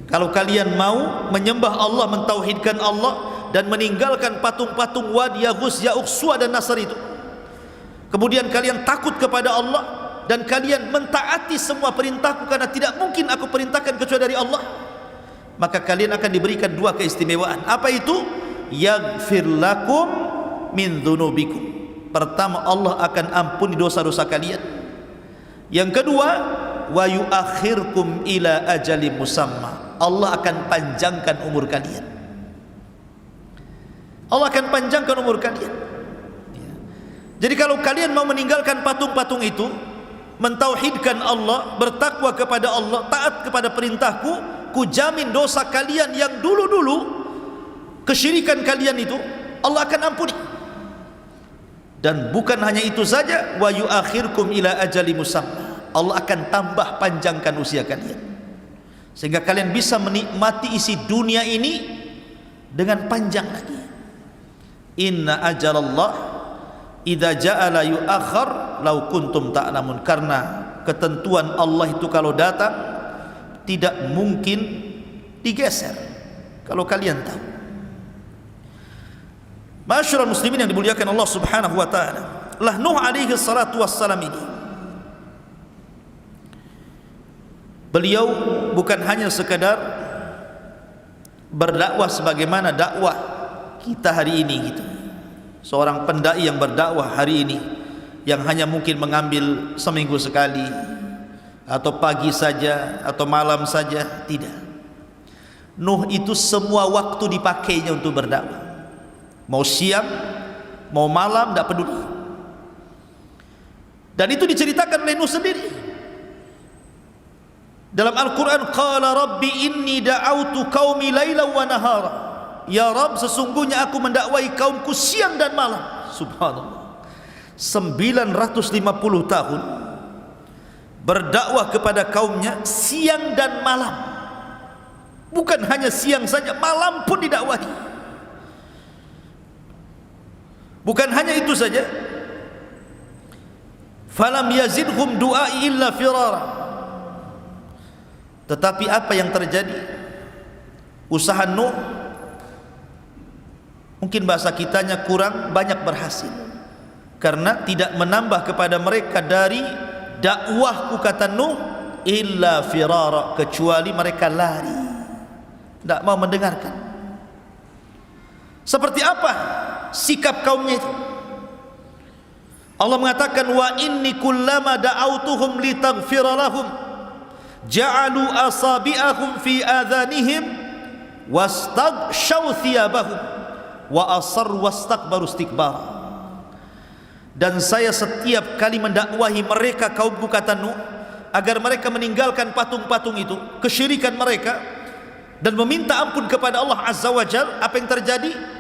Kalau kalian mau menyembah Allah, mentauhidkan Allah, dan meninggalkan patung-patung Wad, Yaghus, Ya'uq, Suwa dan Nasr itu, kemudian kalian takut kepada Allah dan kalian mentaati semua perintahku, karena tidak mungkin aku perintahkan kecuali dari Allah, maka kalian akan diberikan dua keistimewaan. Apa itu? Yaghfir lakum min dzunubikum. Pertama, Allah akan ampuni dosa-dosa kalian. Yang kedua, wa yuakhirkum ila ajalin musamma, Allah akan panjangkan umur kalian. Allah akan panjangkan umur kalian. Jadi kalau kalian mau meninggalkan patung-patung itu, mentauhidkan Allah, bertakwa kepada Allah, taat kepada perintahku, ku jamin dosa kalian yang dulu-dulu, kesyirikan kalian itu, Allah akan ampuni. Dan bukan hanya itu saja, wa yuakhirkum ila ajali musamma, Allah akan tambah panjangkan usia kalian, sehingga kalian bisa menikmati isi dunia ini dengan panjang lagi. Inna ajalallah idza ja'ala yu'akhkhar law kuntum ta'lamun, karena ketentuan Allah itu kalau datang tidak mungkin digeser, kalau kalian tahu. Masyarul muslimin yang dimuliakan Allah Subhanahu wa taala, lah Nuh alaihi salatu wassalam ini Beliau bukan hanya sekadar berdakwah sebagaimana dakwah kita hari ini gitu. Seorang pendai yang berdakwah hari ini yang hanya mungkin mengambil seminggu sekali atau pagi saja atau malam saja, tidak. Nuh itu semua waktu dipakainya untuk berdakwah. Mau siang, mau malam, tidak peduli. Dan itu diceritakan oleh Nuh sendiri. Dalam Al-Quran, qala rabbi inni da'autu qaumi laila wa nahara. Ya Rabb, sesungguhnya aku mendakwai kaumku siang dan malam. Subhanallah. 950 tahun berdakwah kepada kaumnya siang dan malam. Bukan hanya siang saja, malam pun didakwahi. Bukan hanya itu saja, falam yazidhum du'ai illa firara. Tetapi apa yang terjadi? Usaha Nuh, mungkin bahasa kitanya kurang banyak berhasil, karena tidak menambah kepada mereka dari dakwahku, kata Nuh, illa firara, kecuali mereka lari, tidak mau mendengarkan. Seperti apa sikap kaumnya itu? Allah mengatakan, wa inni kullama da'autuhum litaghfira lahum ja'alu asabi'ahum fi adhanihim wastaghshaw thiyabahum wa asarru wastakbaru istikbara. Dan saya setiap kali mendakwahi mereka kaumku, kata Nuh, agar mereka meninggalkan patung-patung itu, kesyirikan mereka, dan meminta ampun kepada Allah Azza wa Jalla. Apa yang terjadi?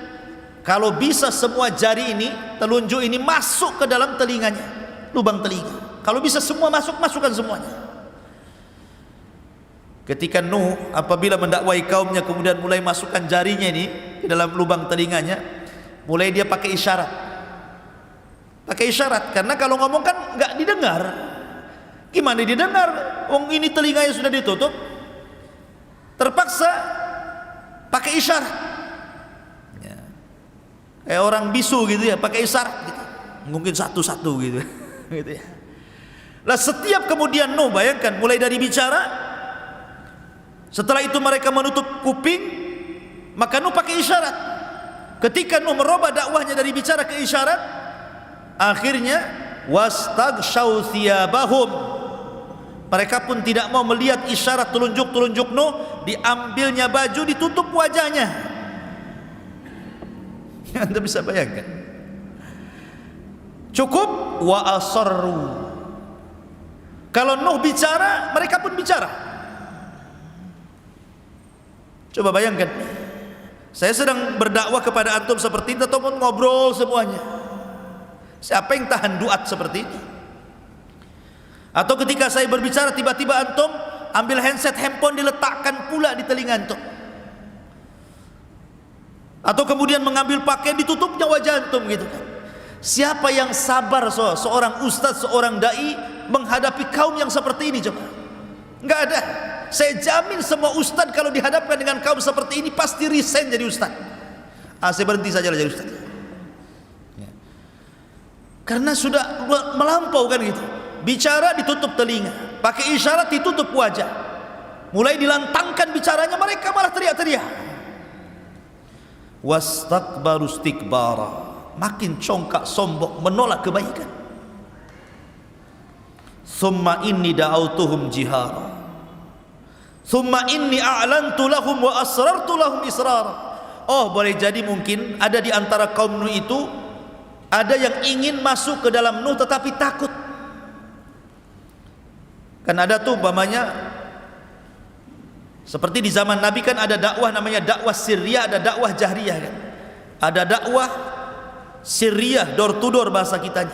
Kalau bisa semua jari ini, telunjuk ini masuk ke dalam telinganya, lubang telinga. Kalau bisa semua masuk, masukkan semuanya. Ketika Nuh apabila mendakwai kaumnya kemudian mulai masukkan jarinya ini ke dalam lubang telinganya, mulai dia pakai isyarat. Pakai isyarat, karena kalau ngomong kan nggak didengar. Gimana didengar? Wong ini telinganya sudah ditutup. Terpaksa pakai isyarat. Kayak orang bisu gitu ya, pakai isyarat gitu. Mungkin satu-satu gitu. Gitu ya. Lah setiap kemudian Nuh, bayangkan, mulai dari bicara, setelah itu mereka menutup kuping, maka Nuh pakai isyarat. Ketika Nuh merubah dakwahnya dari bicara ke isyarat, akhirnya wastaghshaw thiyabahum, mereka pun tidak mau melihat isyarat telunjuk-telunjuk Nuh, diambilnya baju, ditutup wajahnya. Anda bisa bayangkan. Cukup wa asarru. Kalau Nuh bicara, mereka pun bicara. Coba bayangkan, saya sedang berdakwah kepada antum seperti ini, ataupun ngobrol semuanya. Siapa yang tahan duat seperti ini? Atau ketika saya berbicara, tiba-tiba antum ambil handphone diletakkan pula di telinga antum. Atau kemudian mengambil pakaian ditutupnya wajah antum gitu kan. Siapa yang sabar seorang ustaz, seorang dai menghadapi kaum yang seperti ini coba? Enggak ada. Saya jamin semua ustaz kalau dihadapkan dengan kaum seperti ini pasti resign jadi ustaz. Saya berhenti saja jadi ustaz. Ya. Karena sudah melampau kan gitu. Bicara ditutup telinga, pakai isyarat ditutup wajah. Mulai dilantangkan bicaranya, mereka malah teriak-teriak. Wastakbaru istikbara, makin congkak sombong, menolak kebaikan. Summa inni da'autuhum jihara, summa inni a'lantu lahum wa asrartu lahum israra. Oh, boleh jadi mungkin ada di antara kaum Nuh itu ada yang ingin masuk ke dalam Nuh tetapi takut. Kan ada tuh umpamanya, seperti di zaman Nabi kan ada dakwah namanya dakwah sirriyah, ada dakwah jahriyah kan. Ada dakwah sirriyah, door to door bahasa kitanya,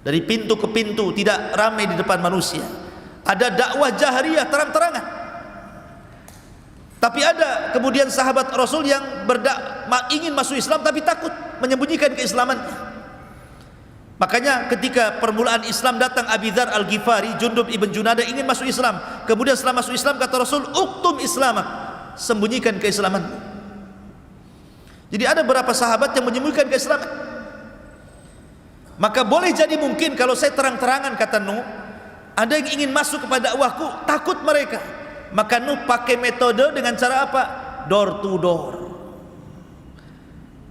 dari pintu ke pintu, tidak ramai di depan manusia. Ada dakwah jahriyah, terang-terangan. Tapi ada kemudian sahabat Rasul yang ingin masuk Islam tapi takut, menyembunyikan keislamannya. Makanya ketika permulaan Islam datang Abi Dzar Al-Ghifari, Jundub ibn Junadah ingin masuk Islam. Kemudian setelah masuk Islam kata Rasul, uktum islamak, sembunyikan keislaman. Jadi ada beberapa sahabat yang menyembunyikan keislaman. Maka boleh jadi mungkin kalau saya terang-terangan, kata Nuh, Ada yang ingin masuk kepada dakwahku, takut mereka. Maka Nuh pakai metode dengan cara apa? Door to door.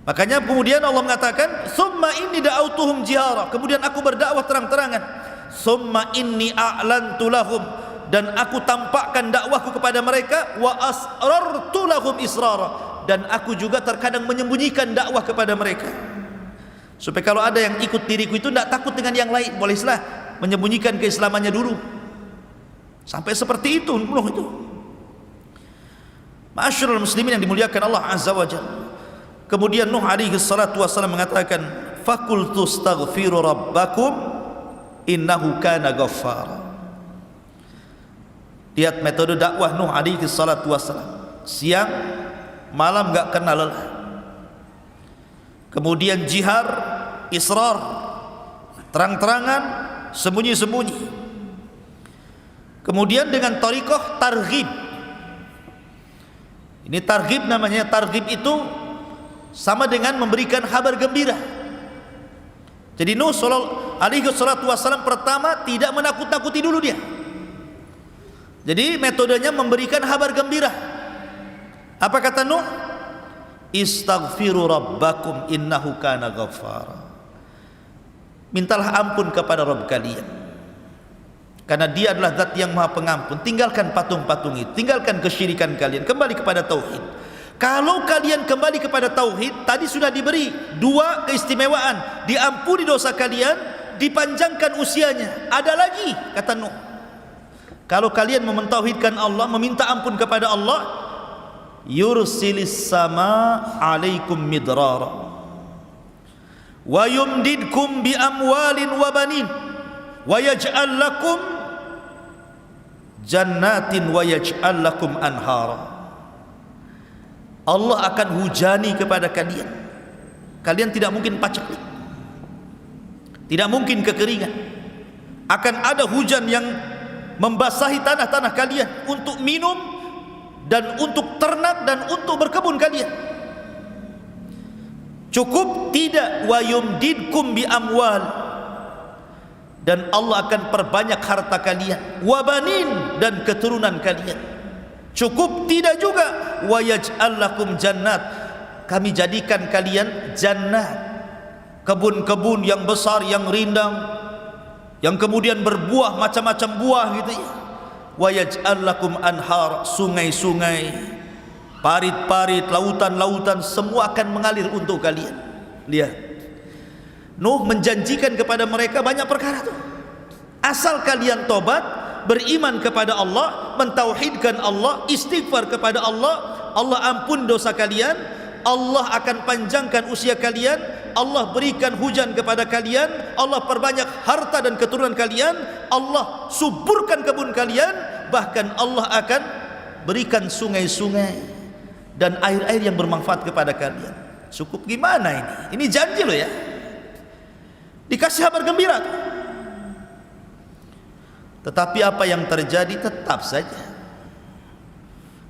Makanya kemudian Allah mengatakan, "Tsumma inni da'autuhum jihara." Kemudian aku berdakwah terang-terangan. "Tsumma inni a'lantu lahum." Dan aku tampakkan dakwahku kepada mereka, wa asrartu lahum israra. Dan aku juga terkadang menyembunyikan dakwah kepada mereka. Supaya kalau ada yang ikut diriku itu tidak takut dengan yang lain. Bolehlah menyembunyikan keislamannya dulu. Sampai seperti itu Nuh itu. Ma'asyiral muslimin yang dimuliakan Allah Azza wa Jalla. Kemudian Nuh alaihi salatu wassalam mengatakan, "Faqultu astaghfiru rabbakum innahu kana ghaffara." Lihat metode dakwah Nuh alaihi salatu wassalam. Siang malam enggak kenal lelah. Kemudian jihar, israr, terang-terangan, sembunyi-sembunyi. Kemudian dengan thariqah targhib. Ini targhib namanya. Targhib itu sama dengan memberikan kabar gembira. Jadi Nuh alaihi salatu wassalam pertama tidak menakut-nakuti dulu dia. Jadi metodenya memberikan kabar gembira. Apa kata Nuh? Istaghfiru rabbakum innahu kana ghaffara. Mintalah ampun kepada Rabb kalian, karena dia adalah zat yang maha pengampun. Tinggalkan patung-patung itu, tinggalkan kesyirikan kalian, kembali kepada tauhid. Kalau kalian kembali kepada tauhid, tadi sudah diberi dua keistimewaan, diampuni dosa kalian, dipanjangkan usianya. Ada lagi kata Nuh, kalau kalian mentauhidkan Allah, meminta ampun kepada Allah, yursilis sama alaikum midrara wa yumdidkum bi amwalin wa banin wa yaj'al lakum jannatin wa yaj'al lakum anhara. Allah akan hujani kepada kalian. Kalian tidak mungkin paceklik, tidak mungkin kekeringan. Akan ada hujan yang membasahi tanah-tanah kalian untuk minum dan untuk ternak dan untuk berkebun kalian. Cukup tidak, wa yumdidkum bi amwal, dan Allah akan perbanyak harta kalian, wa banin, dan keturunan kalian. Cukup tidak juga, wa yaj'al lakum jannat, kami jadikan kalian jannat, kebun-kebun yang besar, yang rindang, yang kemudian berbuah macam-macam buah gitu ya. Wa yaj'al lakum anhar, sungai-sungai, parit-parit, lautan-lautan, semua akan mengalir untuk kalian. Lihat, Nuh menjanjikan kepada mereka banyak perkara tuh. Asal kalian tobat, beriman kepada Allah, mentauhidkan Allah, istighfar kepada Allah, Allah ampun dosa kalian, Allah akan panjangkan usia kalian, Allah berikan hujan kepada kalian, Allah perbanyak harta dan keturunan kalian, Allah suburkan kebun kalian, bahkan Allah akan berikan sungai-sungai dan air-air yang bermanfaat kepada kalian. Cukup gimana ini? Ini janji loh ya. Dikasih kabar gembira. Tetapi apa yang terjadi tetap saja,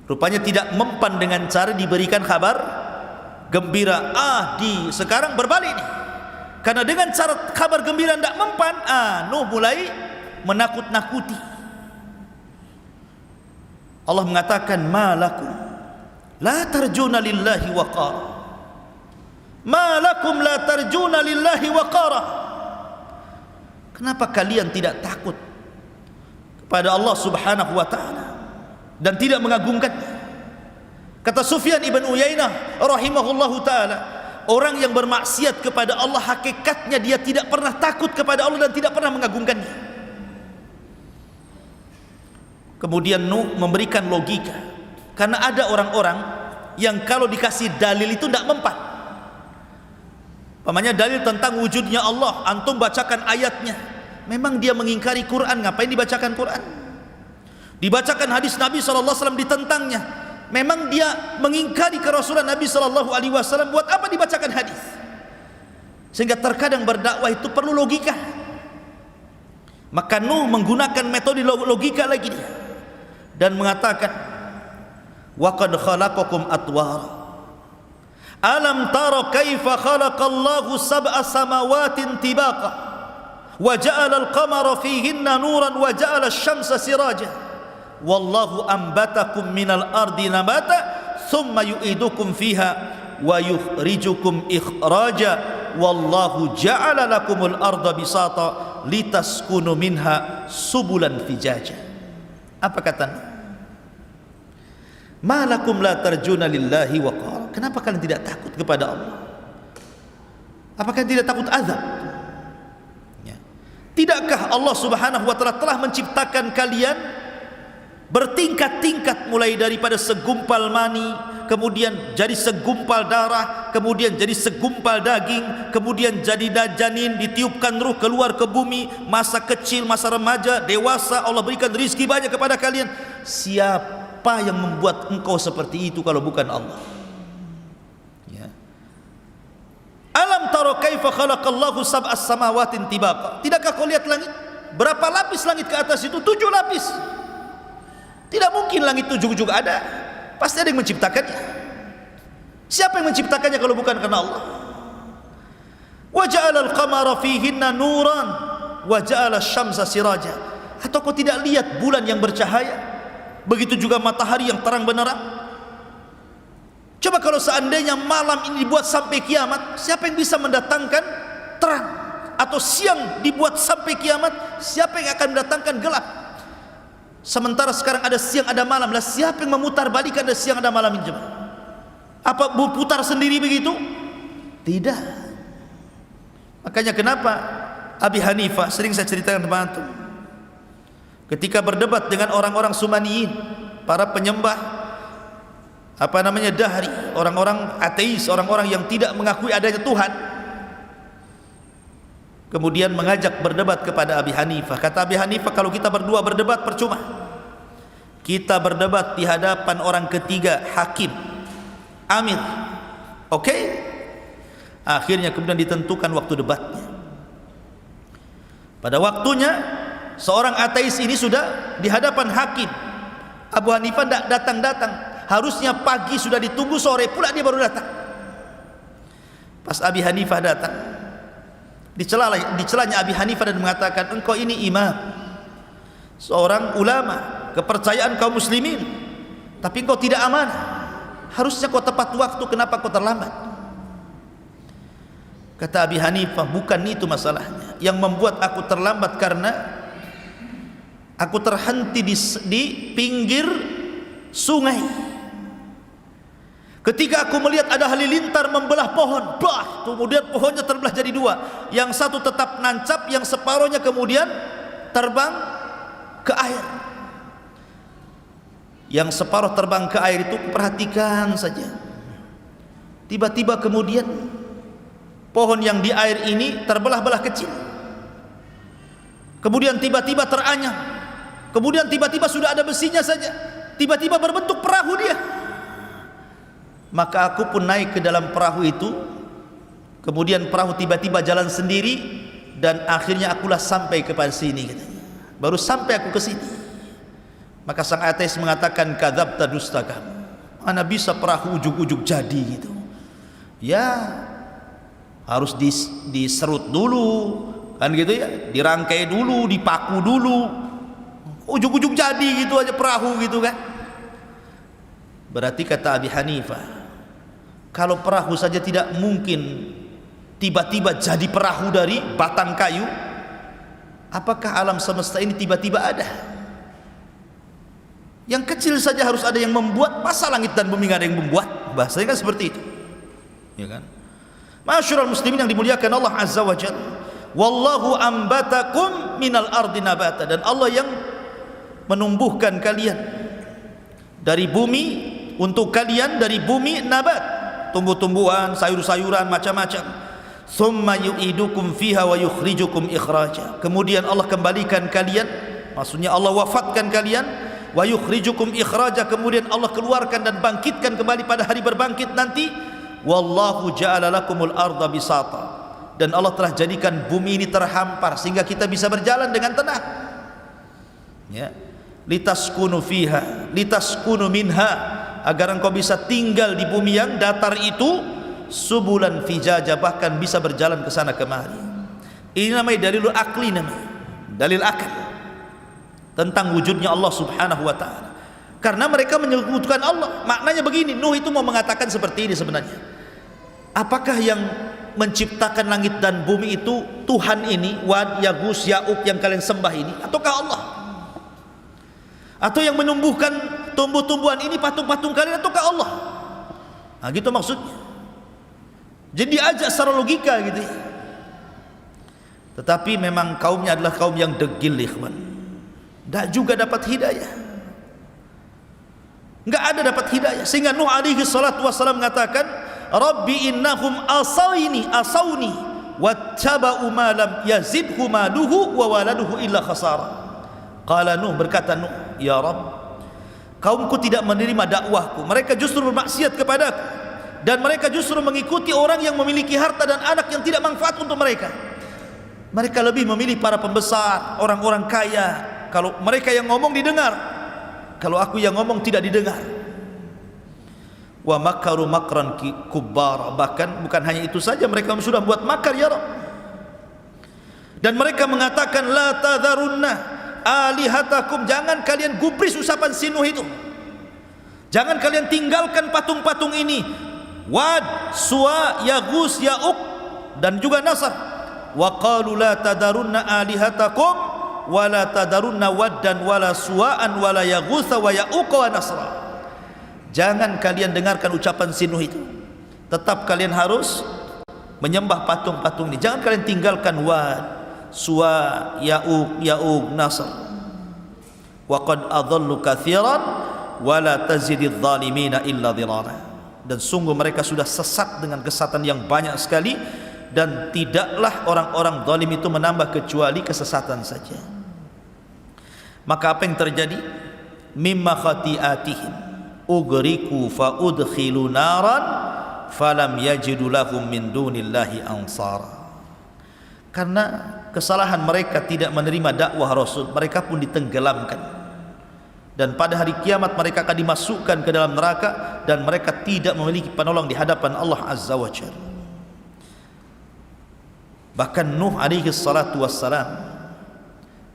rupanya tidak mempan dengan cara diberikan kabar gembira. Sekarang berbalik nih, karena dengan cara kabar gembira tidak mempan, Nuh mulai menakut-nakuti. Allah mengatakan, malakum la tarjuna lillahi waqara, malakum la tarjuna lillahi waqara. Kenapa kalian tidak takut kepada Allah subhanahu wa ta'ala dan tidak mengagungkannya? Kata Sufyan ibn Uyainah rahimahullahu ta'ala, orang yang bermaksiat kepada Allah hakikatnya dia tidak pernah takut kepada Allah dan tidak pernah mengagungkannya. Kemudian Nuh memberikan logika, karena ada orang-orang yang kalau dikasih dalil itu tidak mempan. Pamannya dalil tentang wujudnya Allah, antum bacakan ayatnya, memang dia mengingkari Quran, ngapain dibacakan Quran? Dibacakan hadis Nabi SAW ditentangnya, memang dia mengingkari kerasulan Nabi SAW, buat apa dibacakan hadis? Sehingga terkadang berdakwah itu perlu logika. Maka Nuh menggunakan metode logika lagi dia, dan mengatakan, wa qad khalaqakum atwara, alam tara kaifa khalaqallahu sab'a samawatin tibaqa wa ja'ala al-qamara fihinna nuran wa ja'ala asy-syamsa siraja wallahu ambatakum minal ardi nabata thumma yu'idukum fiha wa yukhrijukum ikhraja wallahu ja'ala lakumul arda bisata litaskunu minha subulan fijaja. Apa katanya? Malakum la tarjuna lillahi waqara. Kenapa kalian tidak takut kepada Allah? Apakah tidak takut azab? Ya. Tidakkah Allah Subhanahu wa taala telah menciptakan kalian bertingkat-tingkat, mulai daripada segumpal mani, kemudian jadi segumpal darah, kemudian jadi segumpal daging, kemudian jadi janin, ditiupkan ruh keluar ke bumi, masa kecil, masa remaja, dewasa, Allah berikan rizki banyak kepada kalian. Siapa yang membuat engkau seperti itu kalau bukan Allah? Ya. Alam tara kaifa khalaqallahu sab'as samawatin tibaqa. Tidakkah kau lihat langit? Berapa lapis langit ke atas itu? 7 lapis. Tidak mungkin langit 7 juga ada. Pasti ada yang menciptakannya. Siapa yang menciptakannya kalau bukan karena Allah? Wa ja'ala al-qamara fihinna nuran wa ja'ala asy-syamsa siraja. Atau kau tidak lihat bulan yang bercahaya? Begitu juga matahari yang terang benderang. Coba kalau seandainya malam ini dibuat sampai kiamat, siapa yang bisa mendatangkan terang? Atau siang dibuat sampai kiamat, siapa yang akan mendatangkan gelap? Sementara sekarang ada siang ada malam, lah siapa yang memutar balikan ada siang ada malam ini? Apa berputar sendiri begitu? Tidak. Makanya kenapa Abi Hanifah, sering saya ceritakan kepada antum, ketika berdebat dengan orang-orang Sumaniyin, para penyembah dahri, orang-orang ateis, orang-orang yang tidak mengakui adanya Tuhan, kemudian mengajak berdebat kepada Abi Hanifah. Kata Abi Hanifah, kalau kita berdua berdebat percuma. Kita berdebat di hadapan orang ketiga, hakim, amir. Oke? Akhirnya kemudian ditentukan waktu debatnya. Pada waktunya seorang ateis ini sudah di hadapan hakim. Abu Hanifah tidak datang-datang. Harusnya pagi sudah ditunggu, sore pula dia baru datang. Pas Abi Hanifah datang, dicelanya Abi Hanifah dan mengatakan, engkau ini imam, seorang ulama, kepercayaan kaum muslimin, tapi engkau tidak amanah. Harusnya kau tepat waktu, kenapa kau terlambat? Kata Abi Hanifah, bukan itu masalahnya. Yang membuat aku terlambat karena aku terhenti di pinggir sungai. Ketika aku melihat ada halilintar membelah pohon, kemudian pohonnya terbelah jadi 2. Yang satu tetap nancap, yang separuhnya kemudian terbang ke air. Yang separuh terbang ke air itu perhatikan saja. Tiba-tiba kemudian pohon yang di air ini terbelah-belah kecil. Kemudian tiba-tiba teranyam. Kemudian tiba-tiba sudah ada besinya saja. Tiba-tiba berbentuk perahu dia. Maka aku pun naik ke dalam perahu itu. Kemudian perahu tiba-tiba jalan sendiri, dan akhirnya akulah sampai kepada sini, katanya. Baru sampai aku ke sini. Maka sang ateis mengatakan, kadzabta, dusta kamu. Mana bisa perahu ujug-ujug jadi gitu? Ya, harus diserut dulu, kan gitu ya, dirangkai dulu, dipaku dulu, ujug-ujug jadi gitu aja perahu gitu kan. Berarti kata Abi Hanifah, kalau perahu saja tidak mungkin tiba-tiba jadi perahu dari batang kayu, apakah alam semesta ini tiba-tiba ada? Yang kecil saja harus ada yang membuat, masa langit dan bumi nggak ada yang membuat? Bahasanya kan seperti itu, ya kan? Masyarul muslimin yang dimuliakan Allah Azza wa Jalla, wallahu ambatakum minal ardi nabata, dan Allah yang menumbuhkan kalian dari bumi, untuk kalian dari bumi nabat, tumbuh-tumbuhan, sayur-sayuran, macam-macam. Tsumma yu'idukum fiha wa yukhrijukum ikhraja. Kemudian Allah kembalikan kalian, maksudnya Allah wafatkan kalian, wa yukhrijukum ikhraja, kemudian Allah keluarkan dan bangkitkan kembali pada hari berbangkit nanti. Wallahu ja'ala lakumul arda bisata, dan Allah telah jadikan bumi ini terhampar sehingga kita bisa berjalan dengan tenang, ya. Litaskunu fiha, litaskunu minha, agar engkau bisa tinggal di bumi yang datar itu, subulan fijaja, bahkan bisa berjalan ke sana kemari. Ini namanya dalilul akli, namanya dalil akal tentang wujudnya Allah Subhanahu wa taala. Karena mereka menyebutkan Allah. Maknanya begini, Nuh itu mau mengatakan seperti ini sebenarnya. Apakah yang menciptakan langit dan bumi itu Tuhan ini, Wad, Yagus, Ya'uq yang kalian sembah ini, ataukah Allah? Atau yang menumbuhkan tumbuh-tumbuhan ini patung-patung kalian, ataukah Allah? Nah, gitu maksudnya. Jadi diajak secara logika gitu ya. Tetapi memang kaumnya adalah kaum yang degil, ikhwan. Tak juga dapat hidayah. Enggak ada dapat hidayah. Sehingga Nuh alaihi salatu wassalam mengatakan, Rabbi innahum asawni wattaba'u ma lam yazidhu maluhu wa waladuhu illa khasara. Qala Nuh, berkata Nuh, ya Rabb, kaumku tidak menerima dakwahku, mereka justru bermaksiat kepadaku, dan mereka justru mengikuti orang yang memiliki harta dan anak yang tidak manfaat untuk mereka. Mereka lebih memilih para pembesar, orang-orang kaya. Kalau mereka yang ngomong didengar, kalau aku yang ngomong tidak didengar. Wa makaru makran kubbar. Bahkan bukan hanya itu saja, mereka sudah buat makar, ya Rabb. Dan mereka mengatakan, la tadharunna alihatakum, jangan kalian gubris usapan si Nuh itu, jangan kalian tinggalkan patung-patung ini, Wad, Suwa, Yagus, Ya'uq, dan juga Nasr. Wa qalu la tadharunna alihatakum wa la tadharunna waddan wa la suwa'an wa la yaghutha wa ya'uq wa nasra. Jangan kalian dengarkan ucapan si Nuh itu, tetap kalian harus menyembah patung-patung ini. Jangan kalian tinggalkan Wad, Suwa, Ya'uq, Nasr. Wa qad adallu katsiran wa la tazididz zalimina illa dhilala. Dan sungguh mereka sudah sesat dengan kesesatan yang banyak sekali, dan tidaklah orang-orang zalim itu menambah kecuali kesesatan saja. Maka apa yang terjadi? Mimma khati'atihim ugriku fa udkhilu naran falam yajidu lahum min dunillahi ansara. Karena kesalahan mereka tidak menerima dakwah Rasul, mereka pun ditenggelamkan, dan pada hari kiamat mereka akan dimasukkan ke dalam neraka, dan mereka tidak memiliki penolong di hadapan Allah Azza wa Jalla. Bahkan Nuh alaihi salatu wassalam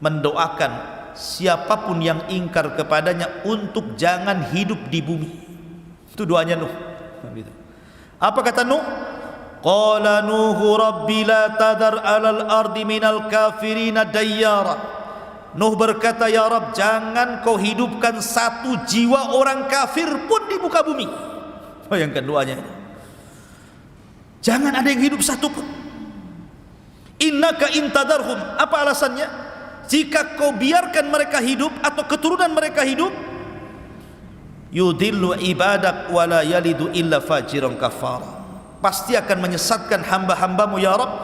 mendoakan siapapun yang ingkar kepadanya untuk jangan hidup di bumi. Itu doanya Nuh. Apa kata Nuh? Qala Nuhu rabbi la tadar alal ardi minal kafirina dayyara. Nuh berkata, ya Rabb, jangan kau hidupkan satu jiwa orang kafir pun di muka bumi. Bayangkan doanya. Jangan ada yang hidup satu pun. Innaka intadarhum. Apa alasannya? Jika kau biarkan mereka hidup atau keturunan mereka hidup, yudillu ibadak wala yalidu illa fajiran kafara. Pasti akan menyesatkan hamba-hambamu, ya Rabb,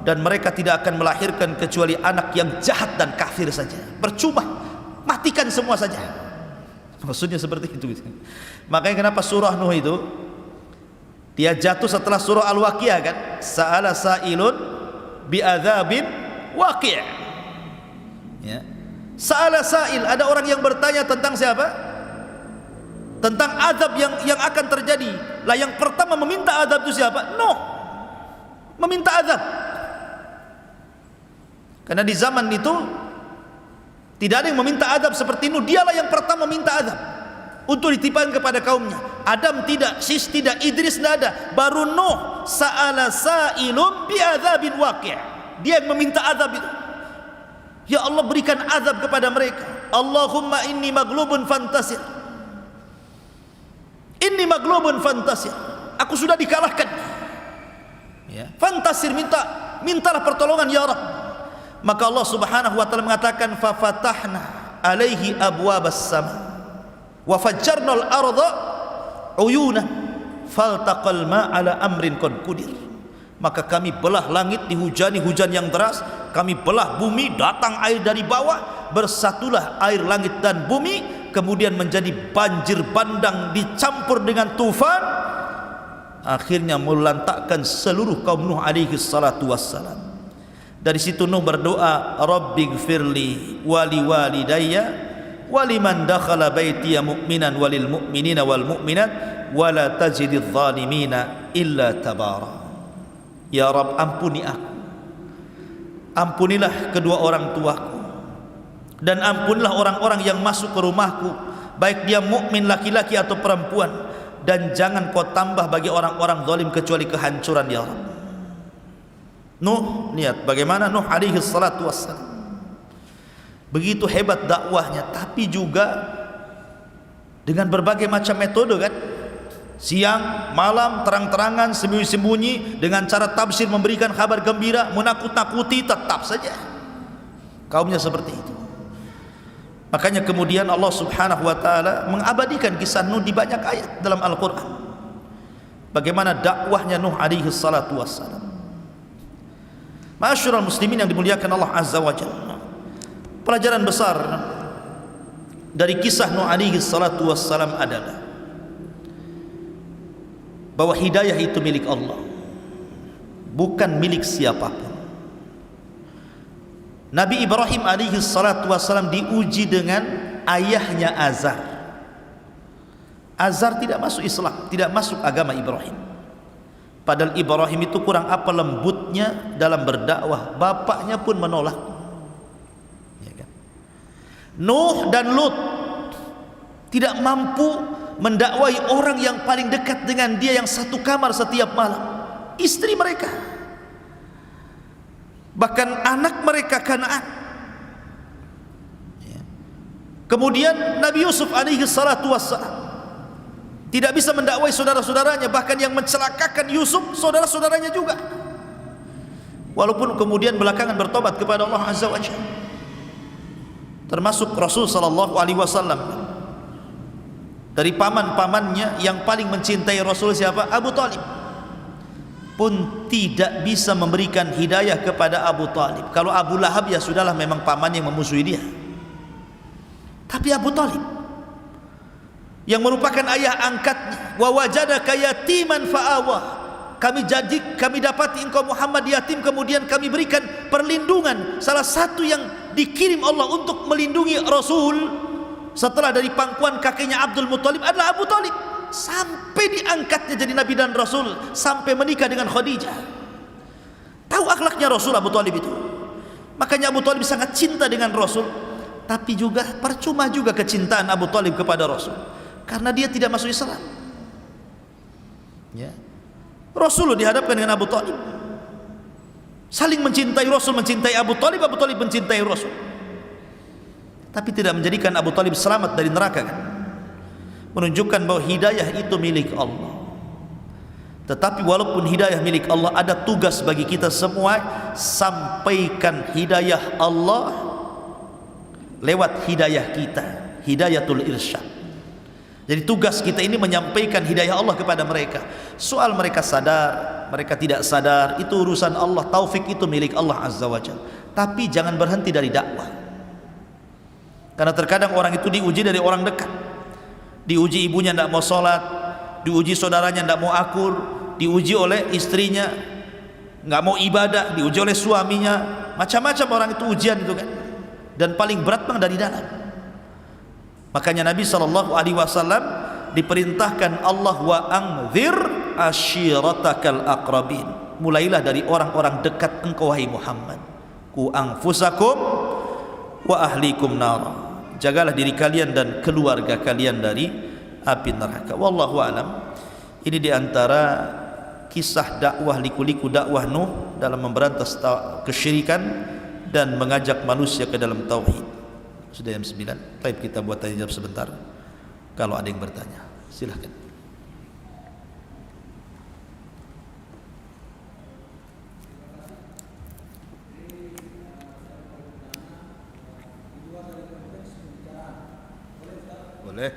dan mereka tidak akan melahirkan kecuali anak yang jahat dan kafir saja. Percuma, matikan semua saja. Maksudnya seperti itu. Makanya kenapa surah Nuh itu dia jatuh setelah surah Al-Waqiah kan? Sa'ala sa'ilun bi'adzabin waqi'. Ya. Sa'ala sa'il, ada orang yang bertanya tentang siapa? Tentang azab yang akan terjadi. Lah yang pertama meminta azab itu siapa? Nuh. Meminta azab. Karena di zaman itu tidak ada yang meminta azab seperti Nuh. Dialah yang pertama meminta azab untuk ditimpakan kepada kaumnya. Adam tidak, Sis tidak, Idris tidak ada. Baru Nuh, sa'ala sa'ilun bi'adzabin waqi'. Dia yang meminta azab itu. Ya Allah, berikan azab kepada mereka. Allahumma inni maglubun fantasir. Inni maglubun fantasir. Aku sudah dikalahkan. Ya. Fantasir, mintalah pertolongan ya Rabb. Maka Allah Subhanahu wa taala mengatakan, fa fatahna alaihi abwabas sama wa fajjarnal arda uyunan faltaqal ma ala amrin qad qudir. Maka kami belah langit, dihujani hujan yang deras, kami belah bumi, datang air dari bawah, bersatulah air langit dan bumi, kemudian menjadi banjir bandang dicampur dengan tufan, akhirnya melantakkan seluruh kaum Nuh alaihi salatu wassalam. Dari situ Nuh berdoa, Rabbighfirli wali walidayya waliman dakhala baitiya mu'minan walil mu'minina wal mu'minat wala tajididz zalimina illa tabara. Ya Rabb, ampuni aku ampunilah kedua orang tuaku, dan ampunilah orang-orang yang masuk ke rumahku, baik dia mukmin laki-laki atau perempuan, dan jangan kau tambah bagi orang-orang zalim kecuali kehancuran ya Rabb. Nuh, lihat bagaimana Nuh alaihi salatu wassalam, begitu hebat dakwahnya, tapi juga dengan berbagai macam metode kan, siang, malam, terang-terangan, sembunyi-sembunyi, dengan cara tafsir memberikan kabar gembira, menakut-nakuti, tetap saja kaumnya seperti itu. Makanya kemudian Allah subhanahu wa ta'ala mengabadikan kisah Nuh di banyak ayat dalam Al-Quran, bagaimana dakwahnya Nuh alaihi salatu wassalam. Ma'asyiral muslimin yang dimuliakan Allah azza wa jalla, pelajaran besar dari kisah Nuh alaihi salatu wassalam adalah bahwa hidayah itu milik Allah, bukan milik siapapun. Nabi Ibrahim alaihi salatu wassalam diuji dengan ayahnya Azar. Azar tidak masuk Islam, tidak masuk agama Ibrahim. Padahal Ibrahim itu kurang apa lembutnya dalam berdakwah, bapaknya pun menolak. Ya kan? Nuh dan Lut tidak mampu mendakwai orang yang paling dekat dengan dia, yang satu kamar setiap malam, istri mereka, bahkan anak mereka Kanaan. Kemudian Nabi Yusuf alaihi salatu wassalam tidak bisa mendakwai saudara-saudaranya, bahkan yang mencelakakan Yusuf saudara-saudaranya juga, walaupun kemudian belakangan bertobat kepada Allah azza wa jalla. Termasuk Rasul sallallahu alaihi wasallam, dari paman-pamannya yang paling mencintai Rasul siapa? Abu Talib, pun tidak bisa memberikan hidayah kepada Abu Talib. Kalau Abu Lahab ya sudahlah, memang paman yang memusuhi dia. Tapi Abu Talib yang merupakan ayah angkatnya, wa wajadaka yatiman fa'awa, kami dapati engkau Muhammad yatim, kemudian kami berikan perlindungan. Salah satu yang dikirim Allah untuk melindungi Rasul setelah dari pangkuan kakeknya Abdul Muttalib adalah Abu Talib, sampai diangkatnya jadi Nabi dan Rasul, sampai menikah dengan Khadijah. Tahu akhlaknya Rasul Abu Talib itu, makanya Abu Talib sangat cinta dengan Rasul. Tapi juga percuma juga kecintaan Abu Talib kepada Rasul, karena dia tidak masuk Islam. Ya. Rasul dihadapkan dengan Abu Talib, saling mencintai. Rasul mencintai Abu Talib, Abu Talib mencintai Rasul, tapi tidak menjadikan Abu Talib selamat dari neraka kan? Menunjukkan bahwa hidayah itu milik Allah. Tetapi walaupun hidayah milik Allah, ada tugas bagi kita semua, sampaikan hidayah Allah lewat hidayah kita, hidayatul irsyad. Jadi tugas kita ini menyampaikan hidayah Allah kepada mereka. Soal mereka sadar, mereka tidak sadar, itu urusan Allah. Taufik itu milik Allah azza wa jalla. Tapi jangan berhenti dari dakwah, karena terkadang orang itu diuji dari orang dekat. Diuji ibunya tidak mau sholat, diuji saudaranya tidak mau akur, diuji oleh istrinya nggak mau ibadah, diuji oleh suaminya, macam-macam orang itu ujian itu kan. Dan paling berat memang dari dalam. Makanya Nabi SAW diperintahkan Allah, wa anzir ashiratakal aqrabin, mulailah dari orang-orang dekat engkau wahai Muhammad. Ku anfusakum wa ahlikum nar, jagalah diri kalian dan keluarga kalian dari api neraka. Wallahu alam. Ini diantara kisah dakwah, liku-liku dakwah Nuh dalam memberantas kesyirikan dan mengajak manusia ke dalam tauhid. Sudah jam 9. Baik, kita buat tanya jawab sebentar. Kalau ada yang bertanya, silahkan. Boleh.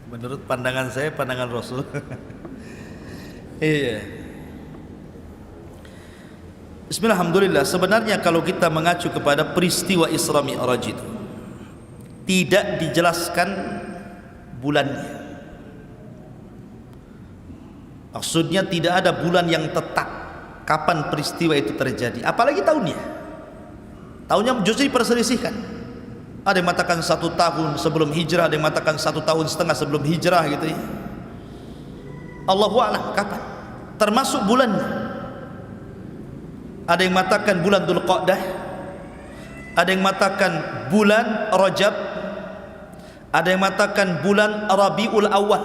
Menurut pandangan saya, pandangan Rasul. Iya. Bismillahirrahmanirrahim. Sebenarnya kalau kita mengacu kepada peristiwa Isra Mi'raj itu, tidak dijelaskan bulannya. Maksudnya tidak ada bulan yang tetap kapan peristiwa itu terjadi, apalagi tahunnya. Tahunnya justru diperselisihkan. Ada yang mengatakan 1 tahun sebelum hijrah, ada yang mengatakan 1 tahun setengah sebelum hijrah gitu ya. Allahu a'lam kapan, termasuk bulannya. Ada yang mengatakan bulan Dzulqa'dah, ada yang mengatakan bulan Rajab, ada yang mengatakan bulan Rabiul Awal.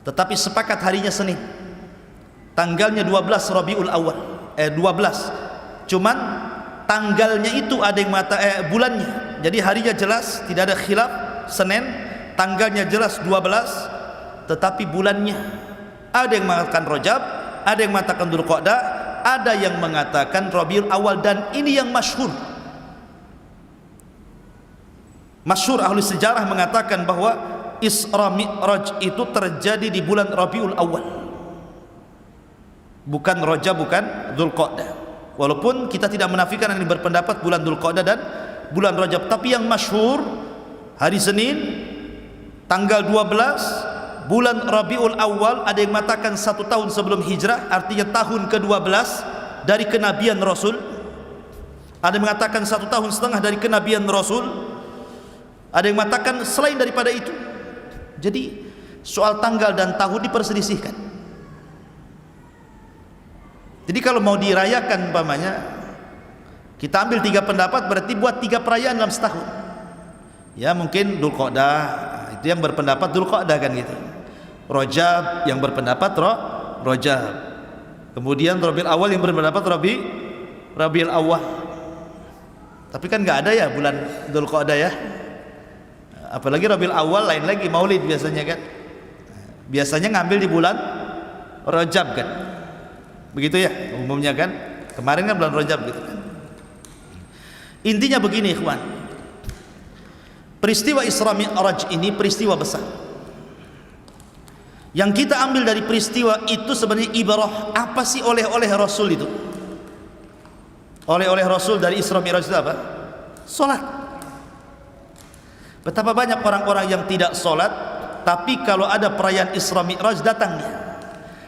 Tetapi sepakat harinya Senin, tanggalnya 12 Rabiul Awal, 12. Cuman tanggalnya itu ada yang bulannya. Jadi harinya jelas, tidak ada khilaf, Senin, tanggalnya jelas 12, tetapi bulannya ada yang mengatakan Rajab, ada yang mengatakan Dzulqa'dah, ada yang mengatakan Rabiul Awal. Dan ini yang masyhur. Masyhur ahli sejarah mengatakan bahwa Isra Mi'raj itu terjadi di bulan Rabiul Awal, bukan Rajab, bukan Dzulqa'dah. Walaupun kita tidak menafikan yang berpendapat bulan Dzulqa'dah dan bulan Rajab, tapi yang masyhur hari Senin tanggal 12 bulan Rabiul Awal. Ada yang mengatakan 1 tahun sebelum hijrah, artinya tahun ke-12 dari kenabian Rasul. Ada yang mengatakan 1 tahun setengah dari kenabian Rasul. Ada yang mengatakan selain daripada itu. Jadi soal tanggal dan tahun diperselisihkan. Jadi kalau mau dirayakan umpamanya, kita ambil 3 pendapat, berarti buat 3 perayaan dalam setahun. Ya mungkin Dzulqa'dah, itu yang berpendapat Dzulqa'dah kan gitu. Rajab yang berpendapat Rajab. Kemudian Rabiul Awal yang berpendapat Rabiul Awal. Tapi kan nggak ada ya bulan Dzulqa'dah ya. Apalagi Rabiul Awal lain lagi, Maulid biasanya kan. Biasanya ngambil di bulan Rajab kan. Begitu ya umumnya kan. Kemarin kan bulan Rajab gitu kan. Intinya begini ikhwan, peristiwa Isra Mi'raj ini peristiwa besar. Yang kita ambil dari peristiwa itu sebenarnya ibarah. Apa sih oleh-oleh Rasul itu? Oleh-oleh Rasul dari Isra Mi'raj itu apa? Salat. Betapa banyak orang-orang yang tidak salat, tapi kalau ada perayaan Isra Mi'raj datang dia.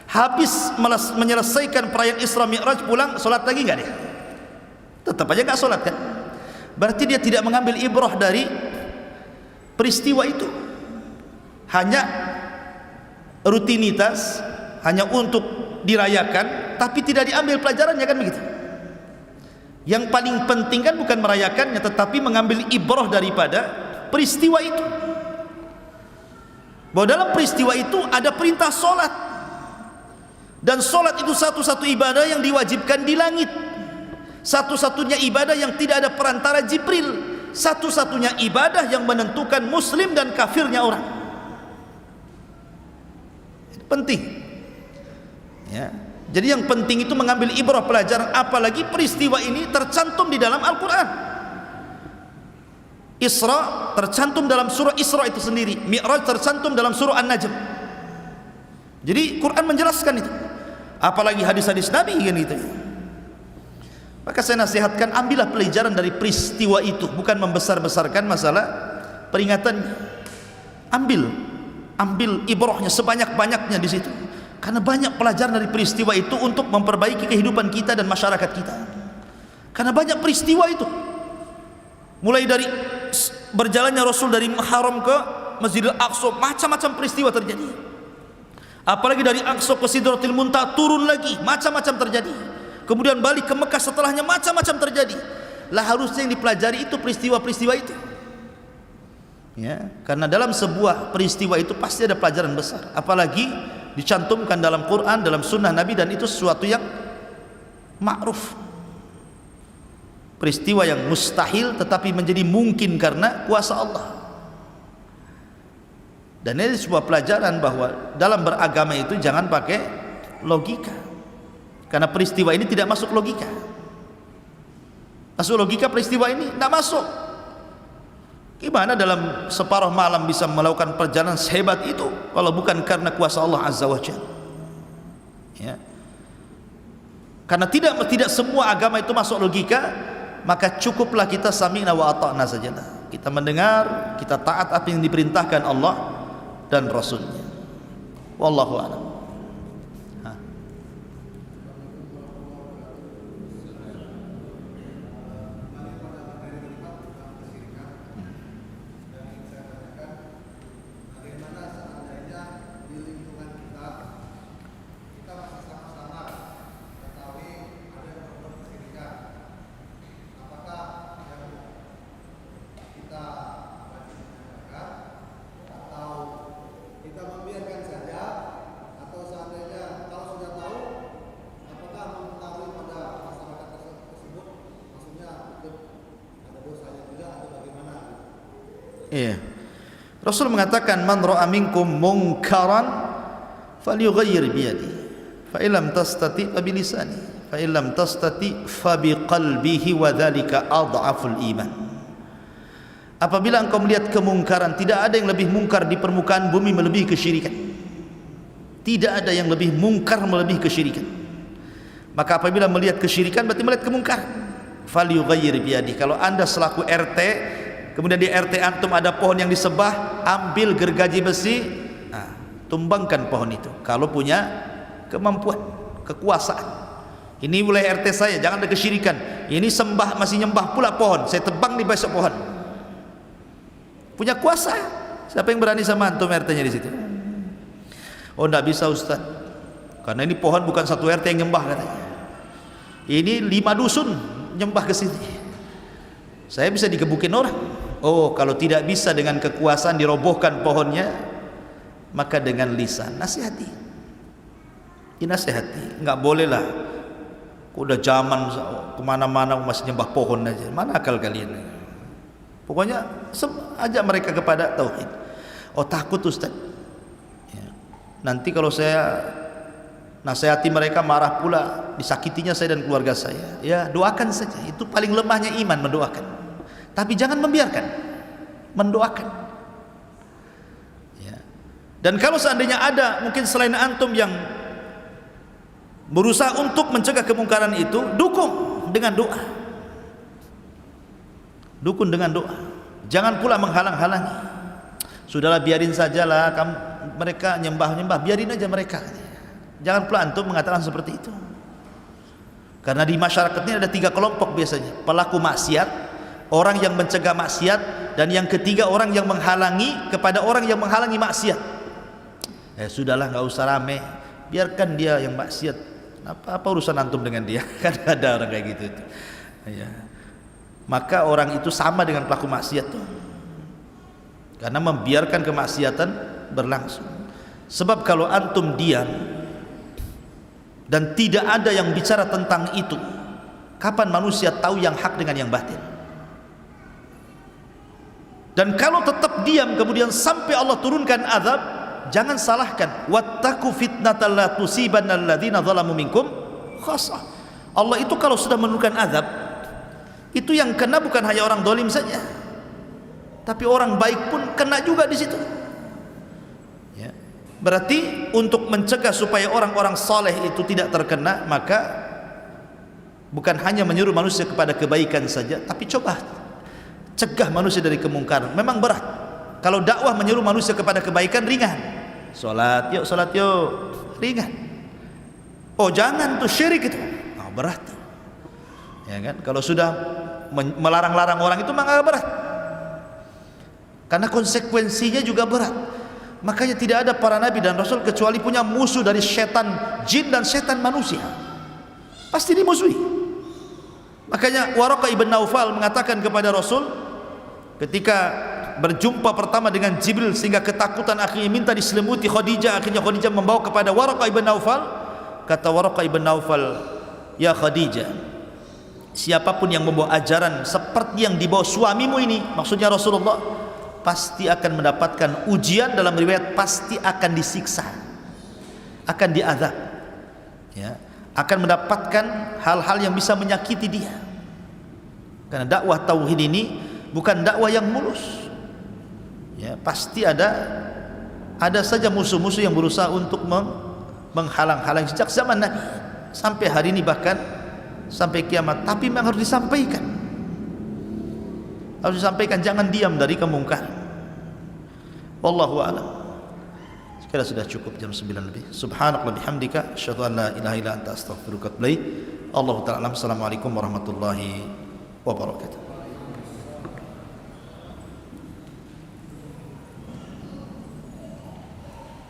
Habis menyelesaikan perayaan Isra Mi'raj pulang, salat lagi enggak dia? Tetap aja enggak salat kan? Berarti dia tidak mengambil ibrah dari peristiwa itu. Hanya rutinitas, hanya untuk dirayakan, tapi tidak diambil pelajarannya kan begitu. Yang paling penting kan bukan merayakannya, tetapi mengambil ibrah daripada peristiwa itu. Bahwa dalam peristiwa itu ada perintah solat, dan solat itu satu-satu ibadah yang diwajibkan di langit, satu-satunya ibadah yang tidak ada perantara Jibril, satu-satunya ibadah yang menentukan muslim dan kafirnya orang. Penting ya. Jadi yang penting itu mengambil ibrah pelajaran, apalagi peristiwa ini tercantum di dalam Al-Quran. Isra tercantum dalam surah Isra itu sendiri, Mi'raj tercantum dalam surah An-Najm. Jadi Quran menjelaskan itu, apalagi hadis-hadis Nabi kan gitu. Maka saya nasihatkan, ambillah pelajaran dari peristiwa itu, bukan membesar-besarkan masalah peringatannya. Ambil ibrahnya sebanyak-banyaknya di situ, karena banyak pelajaran dari peristiwa itu untuk memperbaiki kehidupan kita dan masyarakat kita. Karena banyak peristiwa itu, mulai dari berjalannya Rasul dari Haram ke Masjidil Aqsa, macam-macam peristiwa terjadi. Apalagi dari Aqsa ke Sidratil Muntaha turun lagi, macam-macam terjadi. Kemudian balik ke Mekah setelahnya, macam-macam terjadi. Lah harusnya yang dipelajari itu peristiwa-peristiwa itu. Ya, karena dalam sebuah peristiwa itu pasti ada pelajaran besar, apalagi dicantumkan dalam Quran, dalam sunnah Nabi, dan itu sesuatu yang ma'ruf, peristiwa yang mustahil tetapi menjadi mungkin karena kuasa Allah. Dan ini sebuah pelajaran bahwa dalam beragama itu jangan pakai logika, karena peristiwa ini tidak masuk logika. Masuk logika peristiwa ini tidak masuk. Gimana dalam separuh malam bisa melakukan perjalanan sehebat itu kalau bukan karena kuasa Allah Azza wa Jalla? Ya. Karena tidak semua agama itu masuk logika, maka cukuplah kita sami'na wa ata'na sajalah. Kita mendengar, kita taat apa yang diperintahkan Allah dan Rasulnya. Wallahu a'lam. Iya. Rasul mengatakan man ra'a minkum munkaran falyughayyir bi yadihi fa illam tastati fa bi lisanihi fa illam tastati fa bi qalbihi wa dzalika adhaful iman. Apabila engkau melihat kemungkaran, tidak ada yang lebih mungkar di permukaan bumi melebihi kesyirikan. Tidak ada yang lebih mungkar melebihi kesyirikan. Maka apabila melihat kesyirikan berarti melihat kemungkaran. Falyughayyir bi yadihi. Kalau Anda selaku RT, kemudian di RT antum ada pohon yang disembah, ambil gergaji besi, tumbangkan pohon itu kalau punya kemampuan, kekuasaan. Ini wilayah RT saya, jangan ada kesyirikan. Ini sembah, masih nyembah pula pohon, saya tebang di besok pohon. Punya kuasa. Siapa yang berani sama antum RT-nya di situ? Oh, enggak bisa Ustaz, karena ini pohon bukan satu RT yang nyembah katanya. Ini 5 dusun nyembah ke sini. Saya bisa digebukin orang. Oh, kalau tidak bisa dengan kekuasaan dirobohkan pohonnya, maka dengan lisan nasihati. Dinasihati. Enggak boleh lah. Udah zaman kemana-mana masih nyembah pohon aja. Mana akal kalian? Pokoknya ajak mereka kepada tauhid. Oh, takut Ustaz. Ya. Nanti kalau saya nasihati mereka marah pula, disakitinya saya dan keluarga saya. Ya, doakan saja. Itu paling lemahnya iman, mendoakan. Tapi jangan membiarkan, mendoakan. Ya. Dan kalau seandainya ada mungkin selain antum yang berusaha untuk mencegah kemungkaran itu, dukung dengan doa. Dukung dengan doa. Jangan pula menghalang-halangi. Sudahlah, biarin sajalah, mereka nyembah-nyembah, biarin aja mereka. Jangan pula antum mengatakan seperti itu. Karena di masyarakat ini ada 3 kelompok biasanya. Pelaku maksiat, orang yang mencegah maksiat, dan yang ketiga orang yang menghalangi kepada orang yang menghalangi maksiat. Sudahlah, nggak usah rame, biarkan dia yang maksiat. Apa urusan antum dengan dia? Kan ada orang kayak gitu. Ya. Maka orang itu sama dengan pelaku maksiat tuh. Karena membiarkan kemaksiatan berlangsung. Sebab kalau antum diam dan tidak ada yang bicara tentang itu, kapan manusia tahu yang hak dengan yang batil? Dan kalau tetap diam kemudian sampai Allah turunkan azab, jangan salahkan. Wattaqu fitnatal la tusibanna alladziina zalamu minkum khassah. Allah itu kalau sudah menurunkan azab, itu yang kena bukan hanya orang dolim saja, tapi orang baik pun kena juga di situ. Ya. Berarti untuk mencegah supaya orang-orang saleh itu tidak terkena, maka bukan hanya menyuruh manusia kepada kebaikan saja, tapi coba cegah manusia dari kemungkaran. Memang berat. Kalau dakwah menyuruh manusia kepada kebaikan ringan. Salat yuk, ringan. Oh, jangan tuh syirik itu. Oh, berat. Ya kan? Kalau sudah melarang-larang orang itu maka berat. Karena konsekuensinya juga berat. Makanya tidak ada para nabi dan rasul kecuali punya musuh dari setan jin dan setan manusia. Pasti dimusuhi. Makanya Waraqah ibn Naufal mengatakan kepada Rasul ketika berjumpa pertama dengan Jibril sehingga ketakutan, akhirnya minta diselimuti Khadijah. Akhirnya Khadijah membawa kepada Waraqah ibn Naufal. Kata Waraqah ibn Naufal, ya Khadijah, siapapun yang membawa ajaran seperti yang dibawa suamimu ini, maksudnya Rasulullah, pasti akan mendapatkan ujian. Dalam riwayat pasti akan disiksa, akan diazab, ya, akan mendapatkan hal-hal yang bisa menyakiti dia. Karena dakwah tauhid ini bukan dakwah yang mulus, Ya, pasti ada saja musuh-musuh yang berusaha untuk menghalang-halang sejak zaman Nabi sampai hari ini, bahkan sampai kiamat. Tapi memang harus disampaikan, jangan diam dari kemungkaran. Wallahu a'lam. Sekarang sudah cukup, jam 9 lebih. Subhanallah bihamdika asyhadu an la ilaha illa anta astaghfiruka wa atubu ilaik. Allahu ta'ala alam. Assalamualaikum warahmatullahi wabarakatuh.